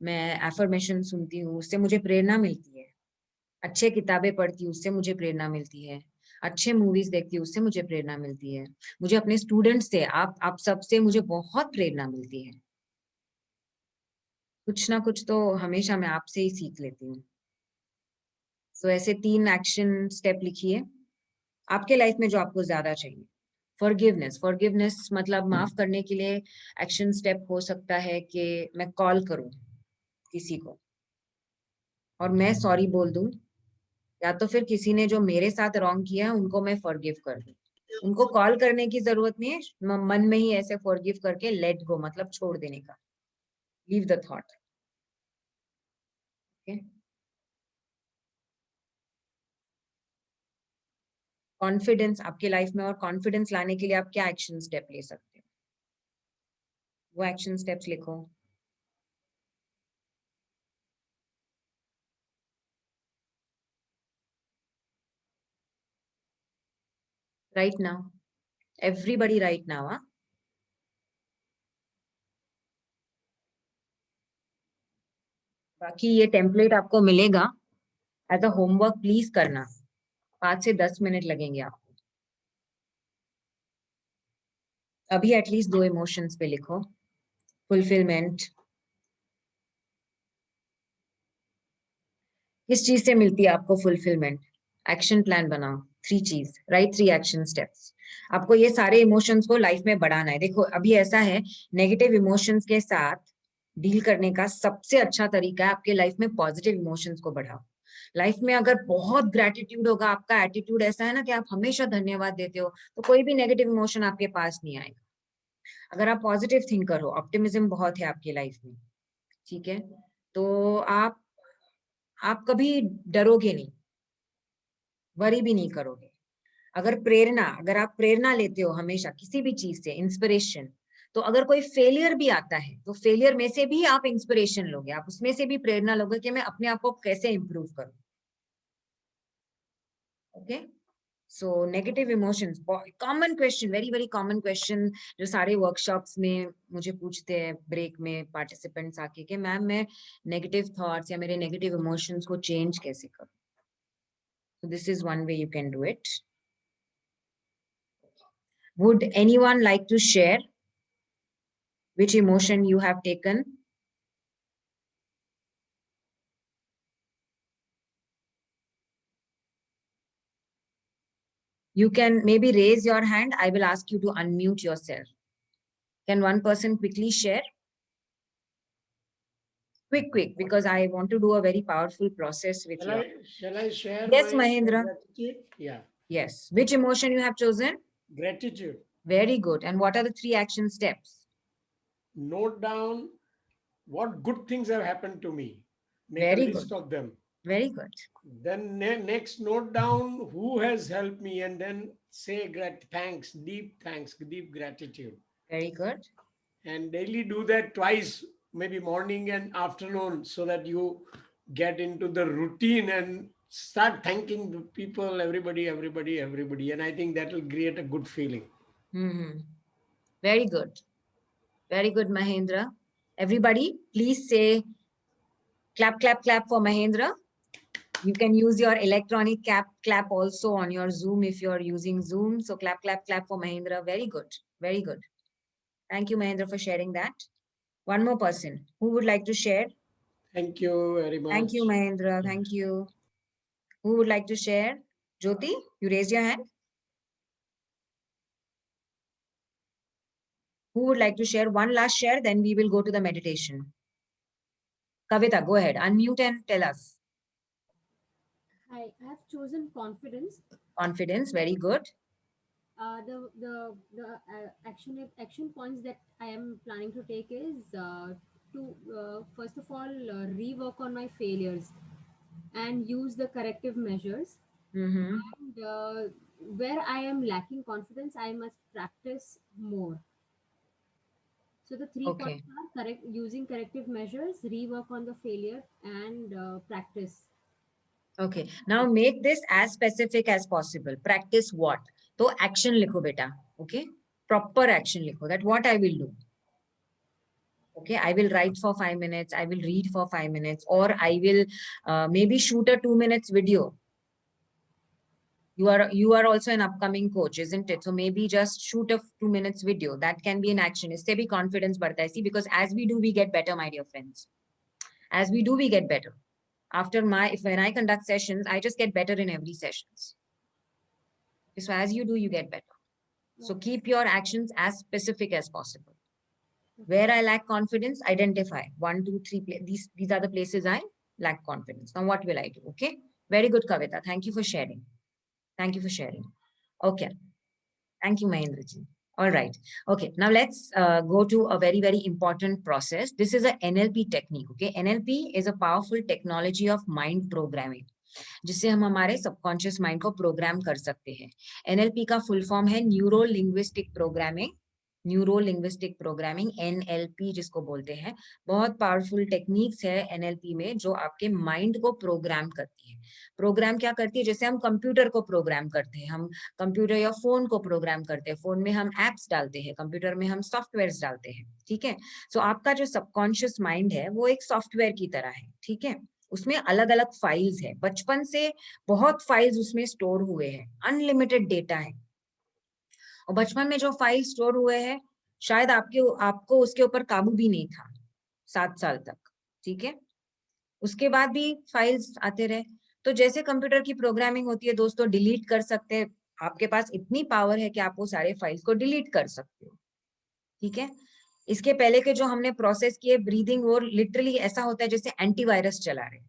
मैं एफर्मेशन सुनती हूँ, उससे मुझे प्रेरणा मिलती है। अच्छे किताबें पढ़ती हूँ, उससे मुझे प्रेरणा मिलती है। अच्छे मूवीज देखती हूँ, उससे मुझे प्रेरणा मिलती है। मुझे अपने स्टूडेंट्स से, आप सबसे मुझे बहुत प्रेरणा मिलती है। कुछ ना कुछ तो हमेशा मैं आपसे ही सीख लेती हूँ। सो ऐसे 3 एक्शन स्टेप लिखिए आपके लाइफ में जो आपको ज्यादा चाहिए। फॉरगिवनेस, फॉरगिवनेस मतलब माफ करने के लिए एक्शन स्टेप हो सकता है कि मैं कॉल करूं किसी को और मैं सॉरी बोल दूं, या तो फिर किसी ने जो मेरे साथ रॉन्ग किया है उनको मैं फॉरगिव कर दूं। उनको कॉल करने की जरूरत नहीं है, मन में ही ऐसे फॉरगिव करके लेट गो मतलब छोड़ देने का, leave the thought, okay. Confidence आपके लाइफ में, और कॉन्फिडेंस लाने के लिए आप क्या एक्शन स्टेप ले सकते हो, वो एक्शन स्टेप्स लिखो। Right now, everybody right now. बाकी ये टेम्पलेट आपको मिलेगा एज अ होमवर्क, प्लीज करना, 5 से 10 मिनट लगेंगे आपको। अभी एटलीस्ट 2 इमोशंस पे लिखो। फुलफिलमेंट, किस चीज से मिलती है आपको फुलफिलमेंट, एक्शन प्लान बनाओ, 3 चीज, राइट, 3 एक्शन स्टेप्स। आपको ये सारे इमोशंस को लाइफ में बढ़ाना है। देखो अभी ऐसा है, नेगेटिव इमोशंस के साथ डील करने का सबसे अच्छा तरीका है आपके लाइफ में पॉजिटिव इमोशंस को बढ़ाओ। लाइफ में अगर बहुत ग्रेटिट्यूड होगा, आपका एटीट्यूड ऐसा है ना कि आप हमेशा धन्यवाद देते हो, तो कोई भी नेगेटिव इमोशन आपके पास नहीं आएगा। अगर आप पॉजिटिव थिंकर हो, ऑप्टिमिज्म बहुत है आपकी लाइफ में, ठीक है, तो आप कभी डरोगे नहीं, वरी भी नहीं करोगे। अगर आप प्रेरणा लेते हो हमेशा किसी भी चीज से, इंस्पिरेशन, तो अगर कोई फेलियर भी आता है तो फेलियर में से भी आप इंस्पिरेशन लोगे, आप उसमें से भी प्रेरणा लोगे कि मैं अपने आप को कैसे इंप्रूव करूं, okay. So negative emotions, common question, very very common question, जो सारे वर्कशॉप्स में मुझे पूछते हैं ब्रेक में पार्टिसिपेंट्स आके कि मैम मैं नेगेटिव थॉट्स या मेरे नेगेटिव इमोशंस को चेंज कैसे करूं। So this is one way you can do it. Would anyone like to share which emotion you have taken? You can maybe raise your hand. I will ask you to unmute yourself. Can one person quickly share? Quick, because I want to do a very powerful process with you. Shall I share Yes, my Mahendra. gratitude? Yeah, Yes. Which emotion you have chosen? gratitude. Very good. And what are the 3 action steps? Note down what good things have happened to me. Make Very a list good. of them. Very good. Then next note down who has helped me and then say thanks, deep gratitude. Very good. And daily do that twice, maybe morning and afternoon, so that you get into the routine and start thanking the people, everybody. And I think that will create a good feeling. Mm-hmm. Very good. Very good, Mahendra. Everybody, please say clap, clap, clap for Mahendra. You can use your electronic clap also on your Zoom if you're using Zoom. So clap, clap, clap for Mahendra. Very good. Very good. Thank you, Mahendra, for sharing that. One more person who would like to share. Thank you very much. Thank you, Mahendra. Thank you. Who would like to share? Jyoti, you raised your hand. Who would like to share one last share? Then we will go to the meditation. Kavita, go ahead. Unmute and tell us. I have chosen confidence. Confidence, very good. The action points that I am planning to take is to first of all rework on my failures and use the corrective measures. Mm-hmm. And where I am lacking confidence, I must practice more. So the three Okay. points are correct using corrective measures, rework on the failure, and practice. Okay. Now make this as specific as possible. Practice what? So action likho beta. Okay. Proper action likho. That what I will do. Okay. I will write for 5 minutes. I will read for 5 minutes, or I will maybe shoot a 2 minutes video. You are also an upcoming coach, isn't it? So maybe just shoot a 2 minutes video. That can be an action. Isse bhi confidence badhta hai. See, because as we do, we get better, my dear friends. As we do, we get better. When I conduct sessions, I just get better in every sessions. So as you do, you get better. So keep your actions as specific as possible. Where I lack confidence, identify 1, 2, 3. These are the places I lack confidence. Now, what will I do? Okay. Very good, Kavita. Thank you for sharing. Thank you for sharing. Okay. Thank you, Mahendraji. All right. Okay. Now let's go to a very, very important process. This is a NLP technique. Okay. NLP is a powerful technology of mind programming, जिससे हम हमारे सबकॉन्शियस माइंड को प्रोग्राम कर सकते हैं. NLP का फुल फॉर्म है neuro linguistic programming. Neuro linguistic programming, NLP जिसको बोलते हैं. बहुत पावरफुल टेक्निक्स है NLP में जो आपके माइंड को प्रोग्राम करती है. प्रोग्राम क्या करती है? जैसे हम कंप्यूटर को प्रोग्राम करते हैं, हम कंप्यूटर या फोन को प्रोग्राम करते हैं. फोन में हम एप्स डालते हैं, कंप्यूटर में हम सॉफ्टवेयर डालते हैं. ठीक है. सो आपका जो सबकॉन्शियस माइंड है वो एक सॉफ्टवेयर की तरह है. ठीक है. उसमें अलग अलग फाइल्स है. बचपन से बहुत फाइल्स उसमें स्टोर हुए हैं. अनलिमिटेड डेटा है. और बचपन में जो फाइल स्टोर हुए हैं शायद आपको उसके ऊपर काबू भी नहीं था 7 साल तक. ठीक है. उसके बाद भी फाइल्स आते रहे. तो जैसे कंप्यूटर की प्रोग्रामिंग होती है दोस्तों, डिलीट कर सकते हैं. आपके पास इतनी पावर है कि आप वो सारे फाइल्स को डिलीट कर सकते हो. ठीक है. इसके पहले के जो हमने प्रोसेस किए ब्रीदिंग, वो लिटरली ऐसा होता है जैसे एंटीवायरस चला रहे.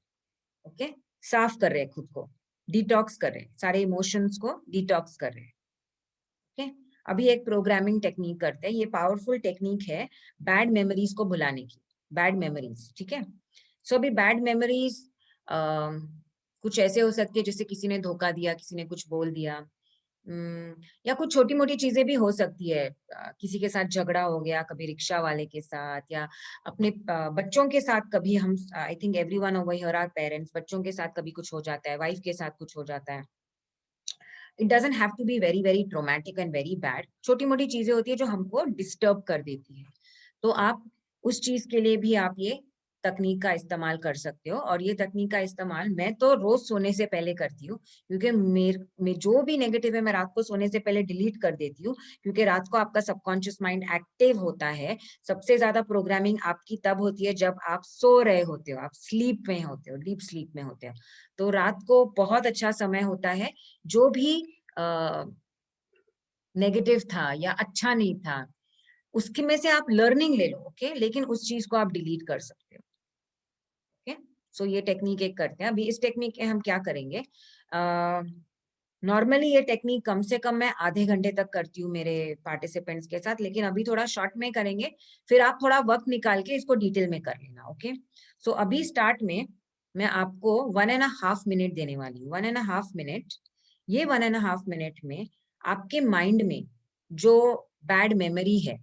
ओके. साफ कर रहे हैं खुद को, डिटॉक्स कर रहे हैं, सारे इमोशंस को डिटॉक्स कर रहे हैं. ओके. अभी एक प्रोग्रामिंग टेक्निक करते हैं. ये पावरफुल टेक्निक है बैड मेमोरीज को भुलाने की. Bad memories. ठीक है. सो अभी बैड मेमोरीज कुछ ऐसे हो सकती है जैसे किसी ने धोखा दिया, किसी ने कुछ बोल दिया, या कुछ छोटी मोटी चीजें भी हो सकती है. किसी के साथ झगड़ा हो गया, कभी रिक्शा वाले के साथ, या अपने बच्चों के साथ कभी. हम I think everyone over here are parents. बच्चों के साथ कभी कुछ हो जाता है, वाइफ के साथ कुछ हो जाता है. It doesn't have to be very very traumatic and very bad. छोटी मोटी चीजें होती है जो हमको डिस्टर्ब कर देती है. तो आप उस चीज के लिए भी आप ये तकनीक का इस्तेमाल कर सकते हो. और ये तकनीक का इस्तेमाल मैं तो रोज सोने से पहले करती हूँ, क्योंकि में जो भी नेगेटिव है मैं रात को सोने से पहले डिलीट कर देती हूँ. क्योंकि रात को आपका सबकॉन्शियस माइंड एक्टिव होता है. सबसे ज्यादा प्रोग्रामिंग आपकी तब होती है जब आप सो रहे होते हो, आप स्लीप में होते हो, डीप स्लीप में होते हो. तो रात को बहुत अच्छा समय होता है. जो भी नेगेटिव था या अच्छा नहीं था उसके में से आप लर्निंग ले लो. ओके. लेकिन उस चीज को आप डिलीट कर सकते हो. ओके. सो ये टेक्निक एक करते हैं. अभी इस टेक्निक के हम क्या करेंगे, नॉर्मली ये टेक्निक कम से कम मैं आधे घंटे तक करती हूँ मेरे पार्टिसिपेंट्स के साथ, लेकिन अभी थोड़ा शॉर्ट में करेंगे. फिर आप थोड़ा वक्त निकाल के इसको डिटेल में कर लेना. ओके. सो अभी स्टार्ट में मैं आपको 1.5 मिनट देने वाली हूँ. 1.5 मिनट. ये 1.5 मिनट में आपके माइंड में जो बैड मेमोरी है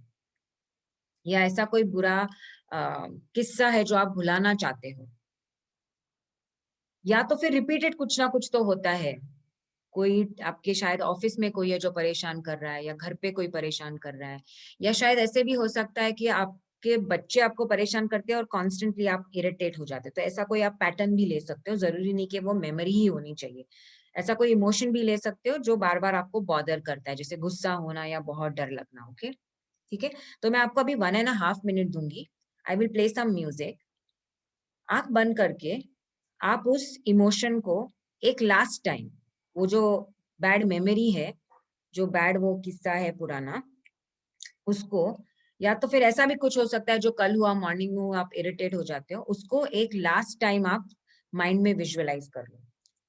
या ऐसा कोई बुरा किस्सा है जो आप भुलाना चाहते हो, या तो फिर रिपीटेड कुछ ना कुछ तो होता है. कोई आपके शायद ऑफिस में कोई है जो परेशान कर रहा है, या घर पे कोई परेशान कर रहा है, या शायद ऐसे भी हो सकता है कि आपके बच्चे आपको परेशान करते हैं और कॉन्स्टेंटली आप इरिटेट हो जाते हैं. तो ऐसा कोई आप पैटर्न भी ले सकते हो. जरूरी नहीं कि वो मेमोरी ही होनी चाहिए. ऐसा कोई इमोशन भी ले सकते हो जो बार बार आपको बॉदर करता है, जैसे गुस्सा होना या बहुत डर लगना. ओके. ठीक है. तो मैं आपको अभी 1.5 मिनट दूंगी. I will play some music. आंख बंद करके आप उस इमोशन को एक लास्ट टाइम, वो जो बैड मेमोरी है, जो बैड वो किस्सा है पुराना, उसको या तो फिर ऐसा भी कुछ हो सकता है जो कल हुआ मॉर्निंग में आप इरिटेट हो जाते हो, उसको एक लास्ट टाइम आप माइंड में विजुअलाइज कर लो,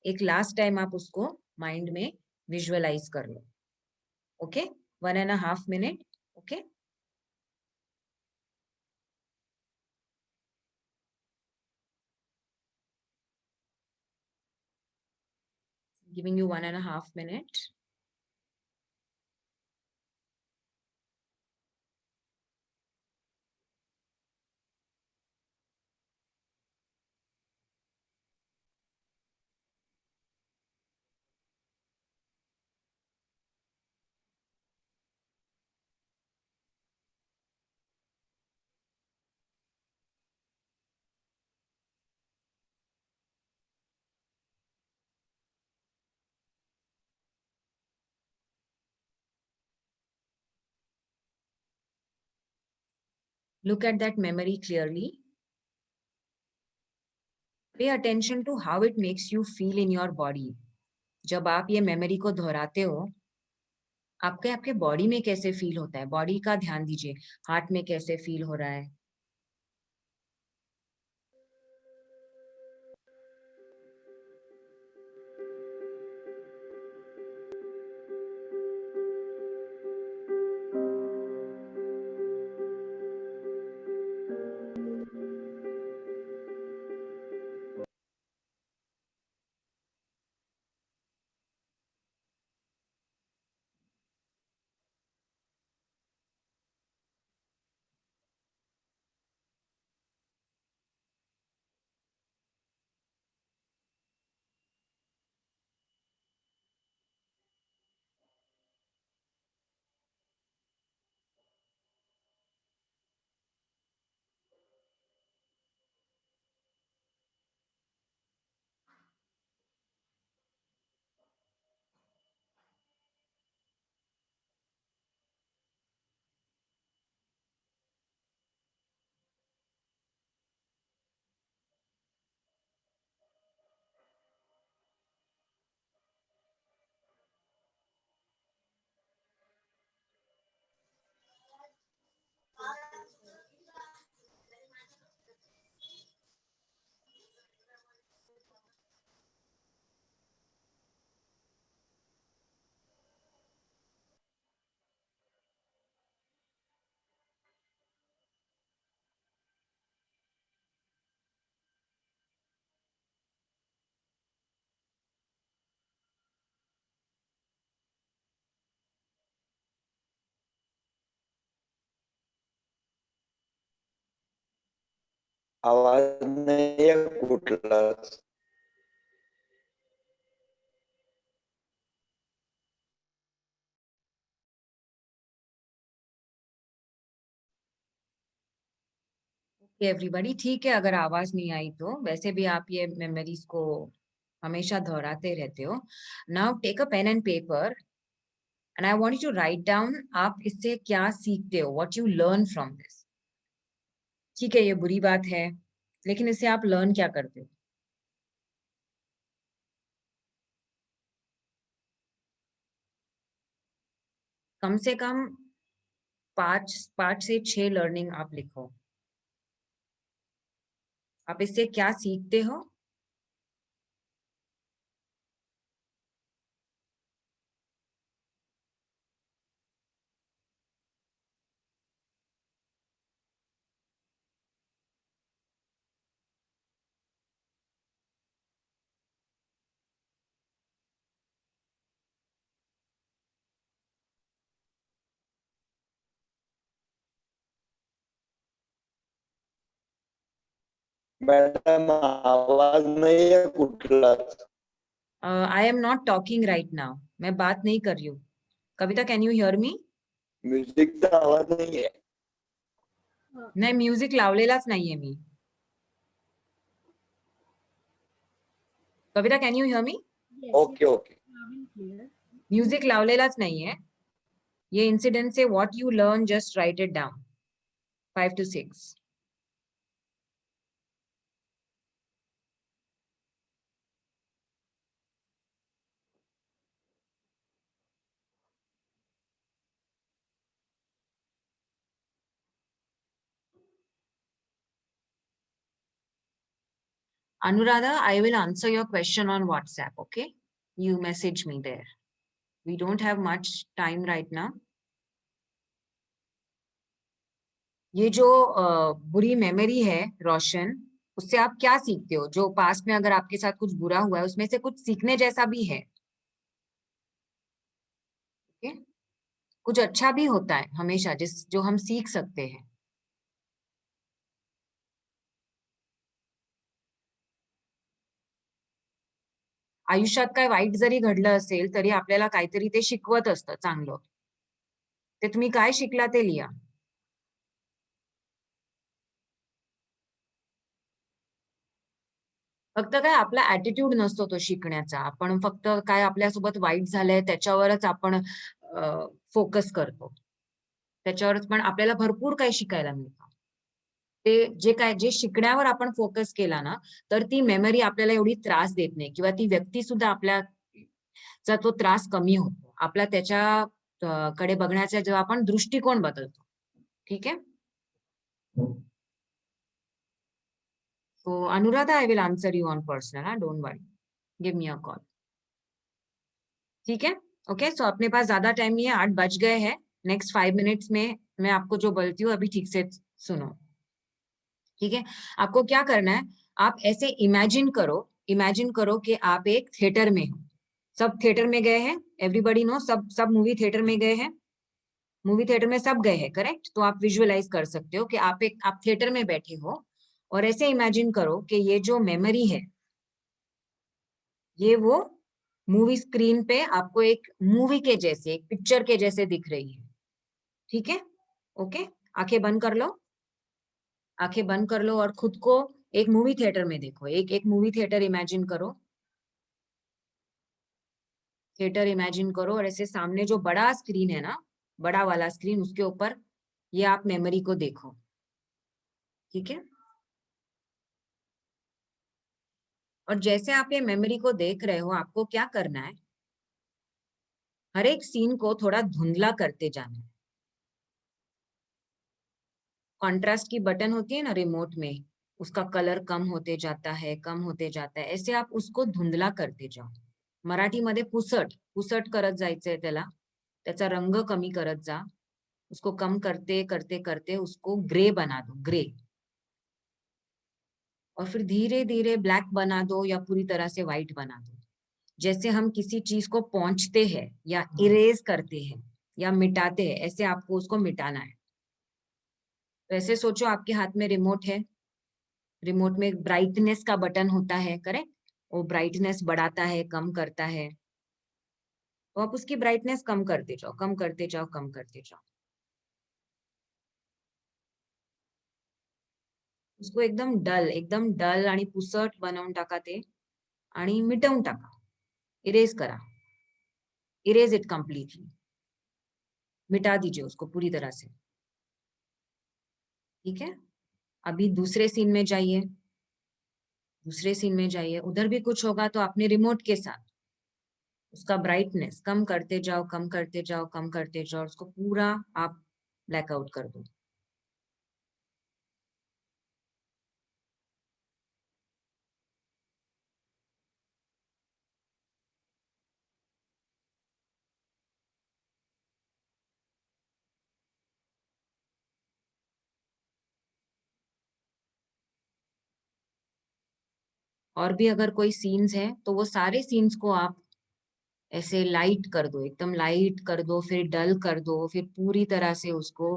एक लास्ट टाइम आप उसको माइंड में विजुअलाइज कर लो. Okay, 1.5 minute. Okay, giving you 1.5 minute. Look at that memory clearly. Pay attention to how it makes you feel in your body. जब आप ये मेमोरी को दोहराते हो, आपके आपके बॉडी में कैसे फील होता है, बॉडी का ध्यान दीजिए, हार्ट में कैसे फील हो रहा है. आवाज नाही आहे कुठलाच. एवरीबॉडी ठीक है, अगर आवाज नहीं आई तो. वैसे भी आप ये मेमोरीज को हमेशा दोहराते रहते हो. Now take a pen and paper and I want you to write down आप इससे क्या सीखते हो, what you learn from this. ठीक है, ये बुरी बात है, लेकिन इससे आप लर्न क्या करते हो. कम से कम 5 से 6 लर्निंग आप लिखो. आप इससे क्या सीखते हो. मॅडम आवाज नाही आहे कुठलाच. I am not talking right now. मैं बात नहीं कर रही हूँ. Kavita, can you hear me. म्युझिकचा आवाज नाही आहे. नाही, म्युझिक लावलेलाच नाहीये मी. Kavita, can you hear me. Yes, okay okay. loud and clear. म्युझिक लावलेलाच नाहीये. ये इंसिडेंट से what you learn just write it down. 5 to 6. Anuradha, I will answer your question on WhatsApp, okay? You message me there. We don't have much time right now. ये जो बुरी मेमोरी है रोशन, उससे आप क्या सीखते हो? जो पास्ट में अगर आपके साथ कुछ बुरा हुआ है उसमें से कुछ सीखने जैसा भी है, okay? कुछ अच्छा भी होता है हमेशा जो हम सीख सकते हैं. आयुष्यात काय वाईट जरी घडलं असेल तरी आपल्याला काहीतरी ते शिकवत असतं चांगलं. ते तुम्ही काय शिकला ते लिहा. फक्त काय आपला ऍटिट्यूड नसतो तो शिकण्याचा. आपण फक्त काय आपल्यासोबत वाईट झालंय त्याच्यावरच आपण फोकस करतो. त्याच्यावरच पण आपल्याला भरपूर काही शिकायला मिळतं. ते जे शिकण्यावर आपण फोकस केला ना, तर ती मेमरी आपल्याला एवढी त्रास देत नाही किंवा ती व्यक्ती सुद्धा आपल्याचा तो त्रास कमी होतो. आपला त्याच्या कडे बघण्याचा जेव्हा आपण दृष्टिकोन बदलतो. ठीक आहे? So Anuradha, I will answer you on personal, don't worry. Give me a call. ठीक है? ओके, सो अपने पास ज्यादा टाइम नहीं है, 8 बज गए हैं. नेक्स्ट 5 मिनट्स में मैं आपको जो बोलती हूँ अभी ठीक से सुनो. ठीक है? आपको क्या करना है? आप ऐसे इमेजिन करो कि आप एक थिएटर में हो. सब थिएटर में गए हैं? एवरीबॉडी नो, सब मूवी थिएटर में गए हैं? मूवी थिएटर में सब गए हैं, करेक्ट? तो आप विजुअलाइज कर सकते हो कि आप थिएटर में बैठे हो और ऐसे इमेजिन करो कि ये जो मेमोरी है ये वो मूवी स्क्रीन पे आपको एक मूवी के जैसे, एक पिक्चर के जैसे दिख रही है. ठीक है? ओके, आंखें बंद कर लो. आंखें बंद कर लो और खुद को एक मूवी थिएटर में देखो. एक मूवी थिएटर इमेजिन करो. थिएटर इमेजिन करो और ऐसे सामने जो बड़ा स्क्रीन है ना, बड़ा वाला स्क्रीन, उसके ऊपर ये आप मेमोरी को देखो. ठीक है? और जैसे आप ये मेमोरी को देख रहे हो, आपको क्या करना है? हर एक सीन को थोड़ा धुंधला करते जाना है. कॉन्ट्रास्ट की बटन होती है ना रिमोट में, उसका कलर कम होते जाता है, कम होते जाता है. ऐसे आप उसको धुंधला करते जाओ. मराठीमध्ये पुसट करत जायचंय त्याला. त्याचा रंग कमी करत जा. उसको कम करते करते करते उसको ग्रे बना दो, ग्रे. और फिर धीरे धीरे ब्लैक बना दो या पूरी तरह से व्हाइट बना दो. जैसे हम किसी चीज को पोंछते हैं या इरेज करते हैं या मिटाते हैं, ऐसे आपको उसको मिटाना है. तो ऐसे सोचो आपके हाथ में रिमोट है. रिमोट में ब्राइटनेस का बटन होता है, करेक्ट? वो ब्राइटनेस बढ़ाता है, कम करता है. तो आप उसकी ब्राइटनेस कम करते जाओ, कम करते जाओ, कम करते जाओ. उसको एकदम डल आणि पुसट बनवून टाका ते आणि मिटवून टाका. इरेज करा. Erase it completely. मिटा दीजिए उसको पूरी तरह से. ठीक है? अभी दूसरे सीन में जाइए. दूसरे सीन में जाइए. उधर भी कुछ होगा तो अपने रिमोट के साथ उसका ब्राइटनेस कम करते जाओ, कम करते जाओ, कम करते जाओ. उसको पूरा आप ब्लैकआउट कर दो. और भी अगर कोई सीन्स है तो वो सारे सीन्स को आप ऐसे लाइट कर दो, एकदम लाइट कर दो, फिर डल कर दो, फिर पूरी तरह से उसको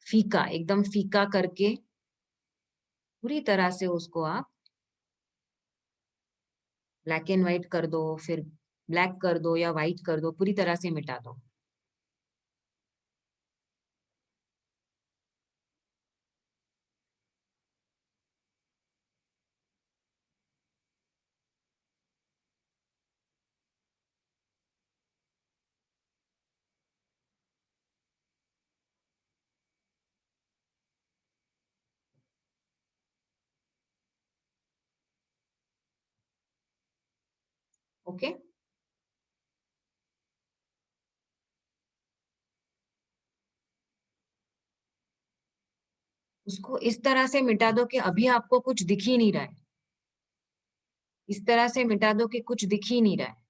फीका, एकदम फीका करके पूरी तरह से उसको आप ब्लैक एंड व्हाइट कर दो, फिर ब्लैक कर दो या व्हाइट कर दो, पूरी तरह से मिटा दो. ओके? उसको इस तरह से मिटा दो कि अभी आपको कुछ दिख ही नहीं रहा है. इस तरह से मिटा दो कि कुछ दिख ही नहीं रहा है।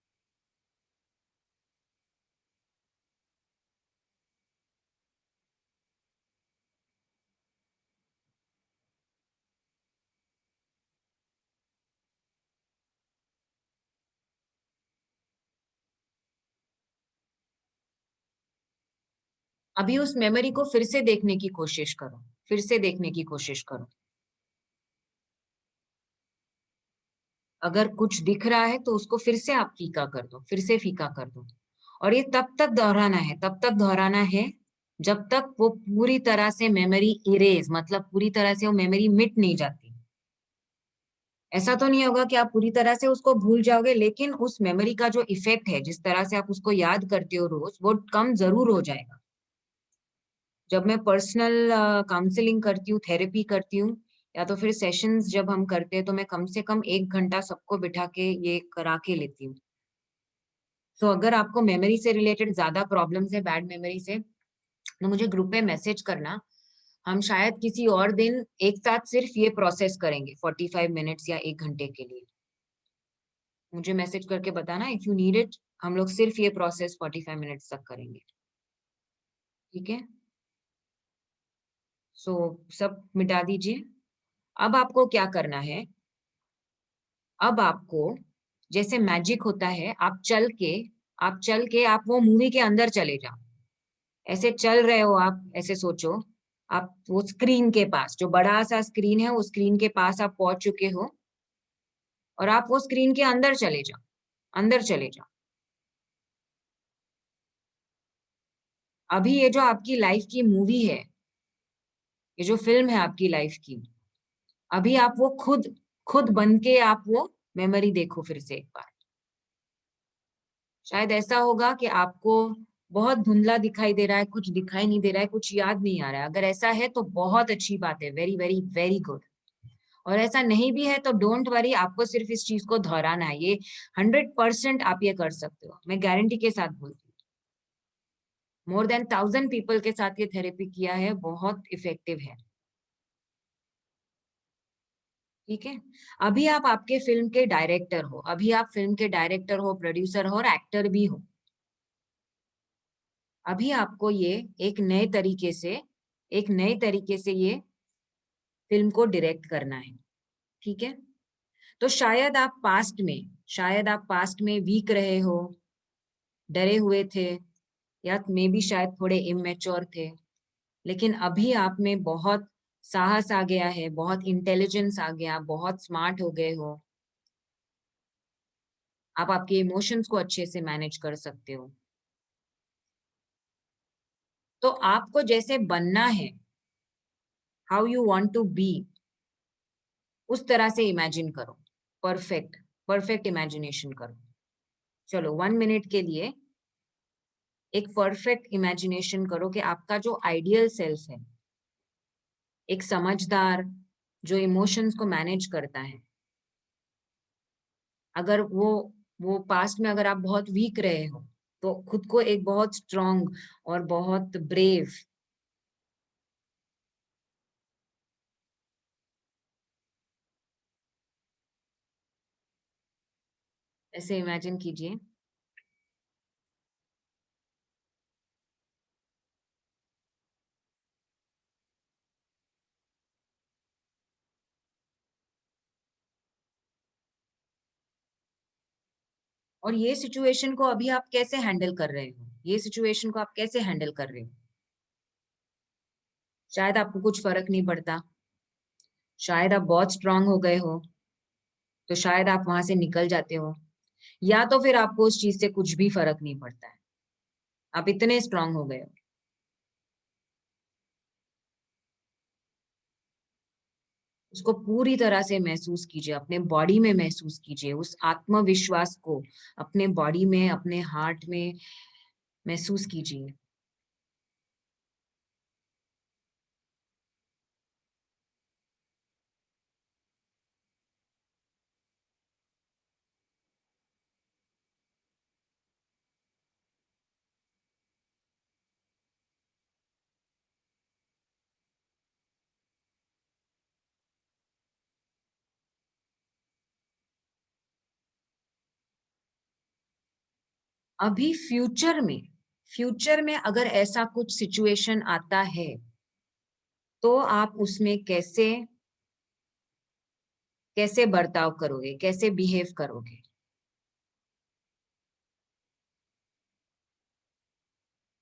अभी उस मेमोरी को फिर से देखने की कोशिश करो, फिर से देखने की कोशिश करो। अगर कुछ दिख रहा है तो उसको फिर से आप फीका कर दो, फिर से फीका कर दो। और ये तब तक दोहराना है, तब तक दोहराना है जब तक वो पूरी तरह से मेमोरी इरेज, मतलब पूरी तरह से वो मेमोरी मिट नहीं जाती। ऐसा तो नहीं होगा कि आप पूरी तरह से उसको भूल जाओगे, लेकिन उस मेमोरी का जो इफेक्ट है, जिस तरह से आप उसको याद करते हो रोज, वो कम जरूर हो जाएगा। जब मैं पर्सनल काउंसलिंग करती हूँ, थेरेपी करती हूँ, या तो फिर सेशंस जब हम करते हैं, तो मैं कम से कम 1 घंटा सबको बिठा के ये करा के लेती हूँ। तो अगर आपको मेमोरी से रिलेटेड ज्यादा प्रॉब्लम्स है, बैड मेमोरी से, तो मुझे ग्रुप में मैसेज करना। हम शायद किसी और दिन एक साथ सिर्फ ये प्रोसेस करेंगे 45 मिनट्स या 1 घंटे के लिए। मुझे मैसेज करके बताना इफ यू नीड इट। हम लोग सिर्फ ये प्रोसेस 45 मिनट्स तक करेंगे, ठीक है? सो सब मिटा दीजिए। अब आपको क्या करना है? अब आपको, जैसे मैजिक होता है, आप चल के आप वो मूवी के अंदर चले जाओ। ऐसे चल रहे हो आप, ऐसे सोचो आप वो स्क्रीन के पास, जो बड़ा सा स्क्रीन है, वो स्क्रीन के पास आप पहुंच चुके हो, और आप वो स्क्रीन के अंदर चले जाओ, अंदर चले जाओ। अभी ये जो आपकी लाइफ की मूवी है, ये जो फिल्म है आपकी लाइफ की, अभी आप वो खुद खुद बन के आप वो मेमोरी देखो फिर से एक बार। शायद ऐसा होगा कि आपको बहुत धुंधला दिखाई दे रहा है, कुछ दिखाई नहीं दे रहा है, कुछ याद नहीं आ रहा है। अगर ऐसा है तो बहुत अच्छी बात है, वेरी वेरी वेरी गुड। और ऐसा नहीं भी है तो डोंट वरी, आपको सिर्फ इस चीज को दोहराना है। ये 100% आप ये कर सकते हो, मैं गारंटी के साथ बोलती हूँ। मोर देन 1000 पीपल के साथ ये थेरेपी किया है, बहुत इफेक्टिव है, ठीक है? अभी आप आपके फिल्म के डायरेक्टर हो, अभी आप फिल्म के डायरेक्टर हो, प्रोड्यूसर हो और एक्टर भी हो। अभी आपको ये एक नए तरीके से, एक नए तरीके से ये फिल्म को डायरेक्ट करना है, ठीक है? तो शायद आप पास्ट में वीक रहे हो, डरे हुए थे, या मे बी शायद थोड़े इमेच्योर थे। लेकिन अभी आप में बहुत साहस आ गया है, बहुत इंटेलिजेंस आ गया, बहुत स्मार्ट हो गए हो। आप आपके इमोशंस को अच्छे से मैनेज कर सकते हो। तो आपको जैसे बनना है, how you want to be, उस तरह से इमेजिन करो। परफेक्ट, परफेक्ट इमेजिनेशन करो। चलो 1 मिनट के लिए एक परफेक्ट इमेजिनेशन करो कि आपका जो आइडियल सेल्फ है, एक समझदार, जो इमोशंस को मैनेज करता है। अगर वो पास्ट में अगर आप बहुत वीक रहे हो, तो खुद को एक बहुत स्ट्रांग और बहुत ब्रेव, ऐसे इमेजिन कीजिए। और ये सिचुएशन को अभी आप कैसे हैंडल कर रहे हो, ये सिचुएशन को आप कैसे हैंडल कर रहे हो? शायद आपको कुछ फर्क नहीं पड़ता, शायद आप बहुत स्ट्रांग हो गए हो, तो शायद आप वहां से निकल जाते हो, या तो फिर आपको उस चीज से कुछ भी फर्क नहीं पड़ता है, आप इतने स्ट्रांग हो गए हो। उसको पूरी तरह से महसूस कीजिए, अपने बॉडी में महसूस कीजिए उस आत्मविश्वास को, अपने बॉडी में, अपने हार्ट में महसूस कीजिए। अभी फ्यूचर में अगर ऐसा कुछ सिचुएशन आता है तो आप उसमें कैसे बर्ताव करोगे, कैसे बिहेव करोगे?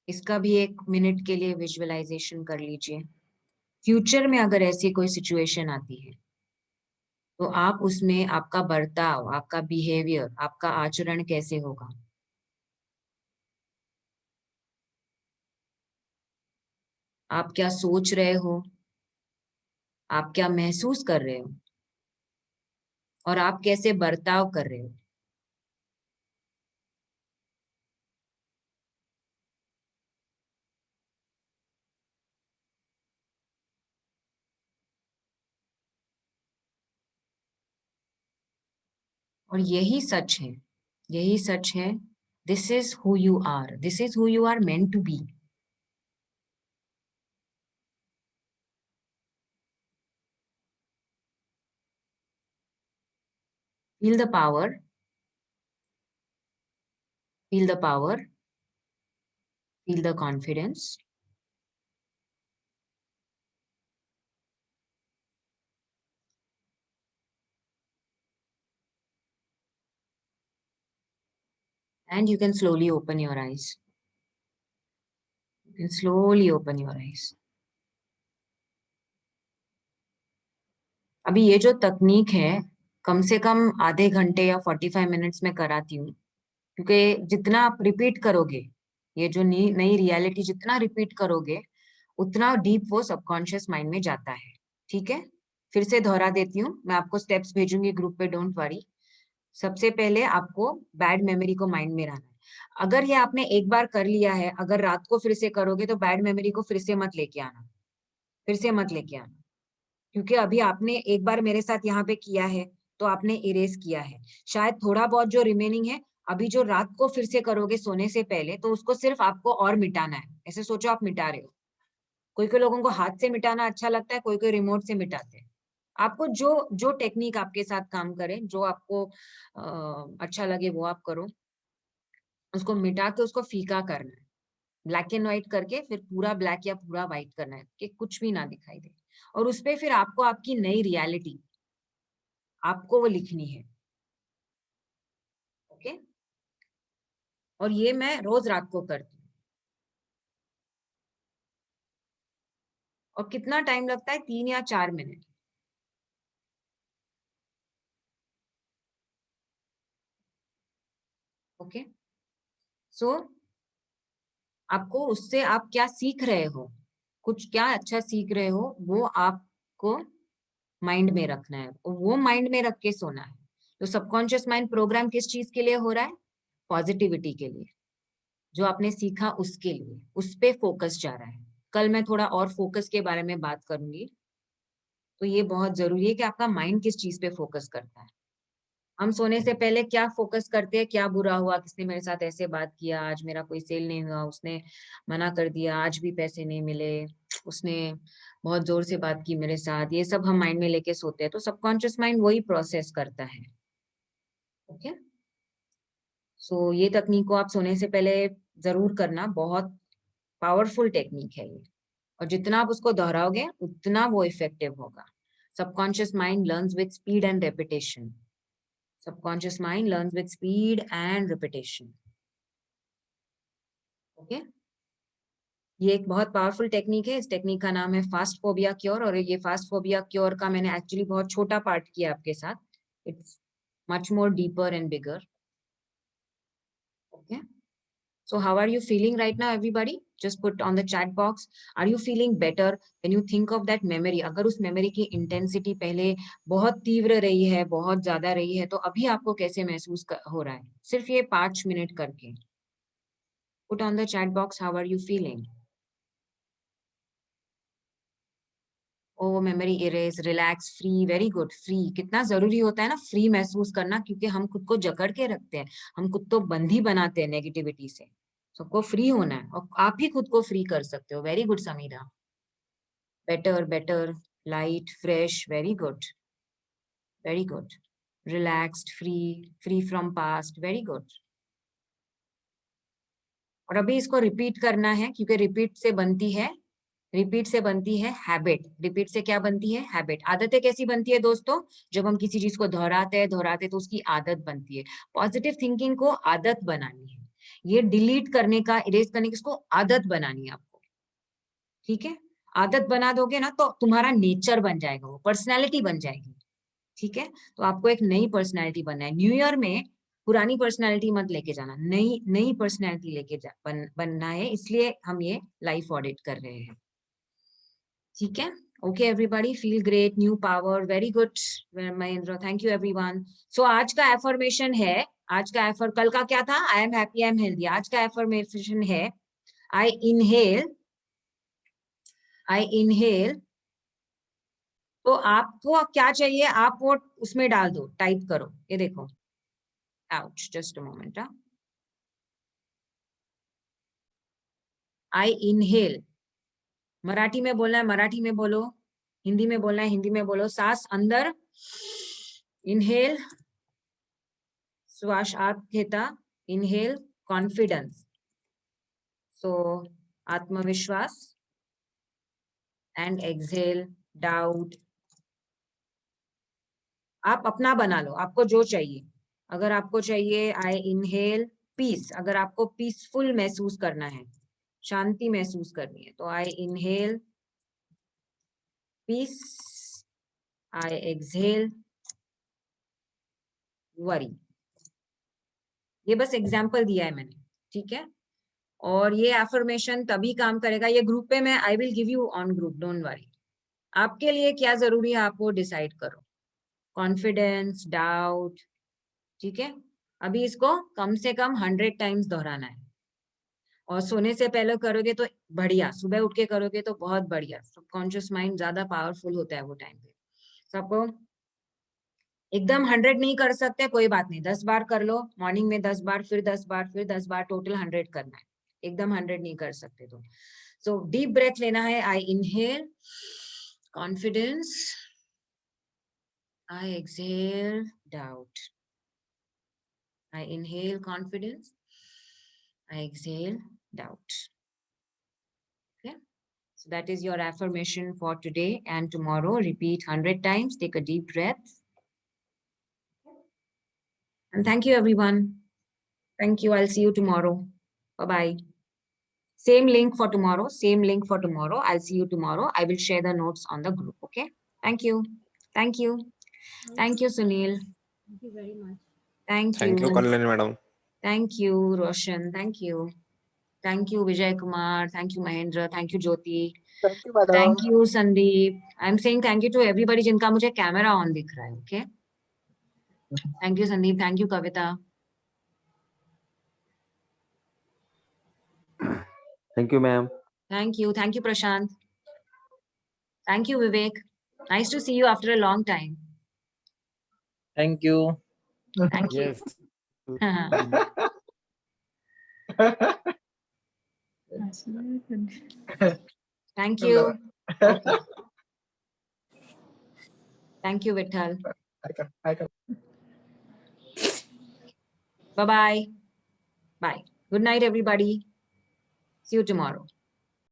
इसका भी 1 मिनट के लिए विजुअलाइजेशन कर लीजिए। फ्यूचर में अगर ऐसी कोई सिचुएशन आती है तो आप उसमें आपका बर्ताव, आपका बिहेवियर, आपका आचरण कैसे होगा? आप क्या सोच रहे हो, आप क्या महसूस कर रहे हो, और आप कैसे बर्ताव कर रहे हो? और यही सच है, यही सच है। This is who you are, this is who you are meant to be. Feel the power, feel the power, feel the confidence, and you can slowly open your eyes. You can slowly open your eyes. अभी ये जो तकनीक है, कम से कम आधे घंटे या 45 मिनट्स में कराती हूँ, क्योंकि जितना आप रिपीट करोगे, ये जो नई रियलिटी जितना रिपीट करोगे, उतना डीप वो सबकॉन्शियस माइंड में जाता है। ठीक है, फिर से दोहरा देती हूँ, मैं आपको स्टेप्स भेजूंगी ग्रुप पे, डोंट वरी। सबसे पहले आपको बैड मेमोरी को माइंड में रखना है। अगर ये आपने एक बार कर लिया है, अगर रात को फिर से करोगे तो बैड मेमोरी को फिर से मत लेके आना, फिर से मत लेके आना, क्योंकि अभी आपने एक बार मेरे साथ यहाँ पे किया है तो आपने इरेज किया है। शायद थोड़ा बहुत जो रिमेनिंग है, अभी जो रात को फिर से करोगे सोने से पहले, तो उसको सिर्फ आपको और मिटाना है। ऐसे सोचो आप मिटा रहे हो। कोई कोई लोगों को हाथ से मिटाना अच्छा लगता है, कोई कोई रिमोट से मिटाते हैं। आपको जो जो टेक्निक आपके साथ काम करे, जो आपको अच्छा लगे वो आप करो। उसको मिटा के उसको फीका करना है, ब्लैक एंड व्हाइट करके, फिर पूरा ब्लैक या पूरा व्हाइट करना है कि कुछ भी ना दिखाई दे। और उसपे फिर आपको आपकी नई रियलिटी आपको वो लिखनी है। ओके, और ये मैं रोज रात को करती हूँ। और कितना टाइम लगता है? 3 या 4 मिनट। ओके, सो आपको उससे आप क्या सीख रहे हो, कुछ क्या अच्छा सीख रहे हो, वो आपको माइंड में रखना है, और वो माइंड में रख के सोना है। तो सबकॉन्शियस माइंड प्रोग्राम किस चीज के लिए हो रहा है? पॉजिटिविटी के लिए। जो आपने सीखा उसके लिए, उस पे फोकस जा रहा है। कल मैं थोड़ा और फोकस के बारे में बात करूंगी। तो ये बहुत जरूरी है कि आपका माइंड किस चीज पे फोकस करता है। हम सोने से पहले क्या फोकस करते हैं? क्या बुरा हुआ, किसने मेरे साथ ऐसे बात किया, आज मेरा कोई सेल नहीं हुआ, उसने मना कर दिया, आज भी पैसे नहीं मिले, उसने बहुत जोर से बात की मेरे साथ, ये सब हम माइंड में लेके सोते हैं। तो सबकॉन्शियस माइंड वही प्रोसेस करता है। ओके, सो ये तकनीक को आप सोने से पहले जरूर करना, बहुत पावरफुल टेक्निक है ये। और जितना आप उसको दोहराओगे उतना वो इफेक्टिव होगा। Subconscious mind learns with speed and repetition. Subconscious mind learns with speed and repetition. Okay, ये एक बहुत पावरफुल टेक्निक है। इस टेक्निक का नाम है फास्ट फोबिया क्योर। और ये फास्ट फोबिया क्योर का मैंने एक्चुअली बहुत छोटा पार्ट किया आपके साथ। It's much more deeper and bigger. Okay, so how are you feeling right now, everybody? Just put on the chat box, are you feeling better when you think of that memory? अगर उस मेमोरी की इंटेंसिटी पहले बहुत तीव्र रही है, बहुत ज्यादा रही है, तो अभी आपको कैसे महसूस हो रहा है? सिर्फ ये 5 मिनट करके put on the chat box, how are you feeling? Oh memory erase, relax, free, very good. Free कितना जरूरी होता है ना, फ्री महसूस करना, क्योंकि हम खुद को जकड़ के रखते हैं, हम खुद तो बंधी बनाते हैं नेगेटिविटी से। सबको फ्री होना है, और आप ही खुद को फ्री कर सकते हो। Very good Samira. Better, better, light, fresh, very good, very good. Relaxed, free, free from past, very good. और अभी इसको रिपीट करना है, क्योंकि रिपीट से बनती है हैबिट। रिपीट से क्या बनती है? हैबिट। आदतें कैसी बनती है दोस्तों? जब हम किसी चीज को दोहराते हैं तो उसकी आदत बनती है। पॉजिटिव थिंकिंग को आदत बनानी है, ये डिलीट करने का, इरेज करने की, इसको आदत बनानी है आपको। ठीक है, आदत बना दोगे ना तो तुम्हारा नेचर बन जाएगा, वो पर्सनैलिटी बन जाएगी। ठीक है, तो आपको एक नई पर्सनैलिटी बनना है। न्यू ईयर में पुरानी पर्सनैलिटी मत लेके जाना, नई पर्सनैलिटी लेके बनना है, इसलिए हम ये लाइफ ऑडिट कर रहे हैं। ठीक है, okay everybody, feel great, new power, very good Mahendra, thank you everyone. So आज का एफर्मेशन है, कल का क्या था? I am happy, I am healthy. आज का एफर्मेशन है आई इनहेल। तो आपको क्या चाहिए? आप वो उसमें डाल दो, टाइप करो, ये देखो। Ouch, just a moment. I inhale, Marathi में बोलना है, मराठी में बोलो, हिंदी में बोलना है, हिंदी में बोलो। सांस अंदर, इनहेल, श्वास आत घेता, इनहेल, कॉन्फिडेंस, सो आत्मविश्वास, एंड एक्सहेल, डाउट। आप अपना बना लो, आपको जो चाहिए। अगर आपको चाहिए आई इनहेल पीस, अगर आपको पीसफुल महसूस करना है, शांति महसूस करनी है, तो आई इनहेल पीस, आई एक्सहेल वरी। ये बस एग्जाम्पल दिया है मैंने, ठीक है। और ये एफर्मेशन तभी काम करेगा, ये ग्रुप पे मैं I will give you on group, don't worry. आपके लिए क्या जरूरी है आप वो डिसाइड करो, कॉन्फिडेंस, डाउट, ठीक है। अभी इसको कम से कम 100 टाइम्स दोहराना है, और सोने से पहले करोगे तो बढ़िया, सुबह उठ के करोगे तो बहुत बढ़िया। सबकॉन्शियस माइंड ज्यादा पावरफुल होता है वो टाइम पे। सबको एकदम 100 नहीं कर सकते, कोई बात नहीं, 10 बार कर लो, मॉर्निंग में 10 बार, फिर 10 बार, फिर 10 बार, टोटल 100 करना है। एकदम 100 नहीं कर सकते तो। सो डीप ब्रेथ लेना है, I inhale confidence, I exhale doubt, I inhale confidence, I exhale doubt. Okay, so that is your affirmation for today and tomorrow. Repeat 100 times. Take a deep breath. And thank you, everyone. Thank you. I'll see you tomorrow. Bye-bye. Same link for tomorrow. Same link for tomorrow. I'll see you tomorrow. I will share the notes on the group. Okay. Thank you. Thank you. Thank you, Sunil. Thank you very much. Thank Thank you, you. Kalyani madam. Thank you, Roshan. Thank you. Thank you, Vijay Kumar. Thank you, Mahendra. Thank you, Jyoti. Thank you, madam. Thank you, Sandeep. I'm saying thank you to everybody जिनका मुझे कैमरा ऑन दिख रहा है. Okay. Thank you, Sandeep. Thank you, Kavita. Thank you, ma'am. Thank you. Thank you, Prashant. Thank you, Vivek. Nice to see you after a long time. Thank you. Thank you. Yes. Thank you. Okay. Thank you, Vithal. I can. Bye-bye. Bye. Good night, everybody. See you tomorrow.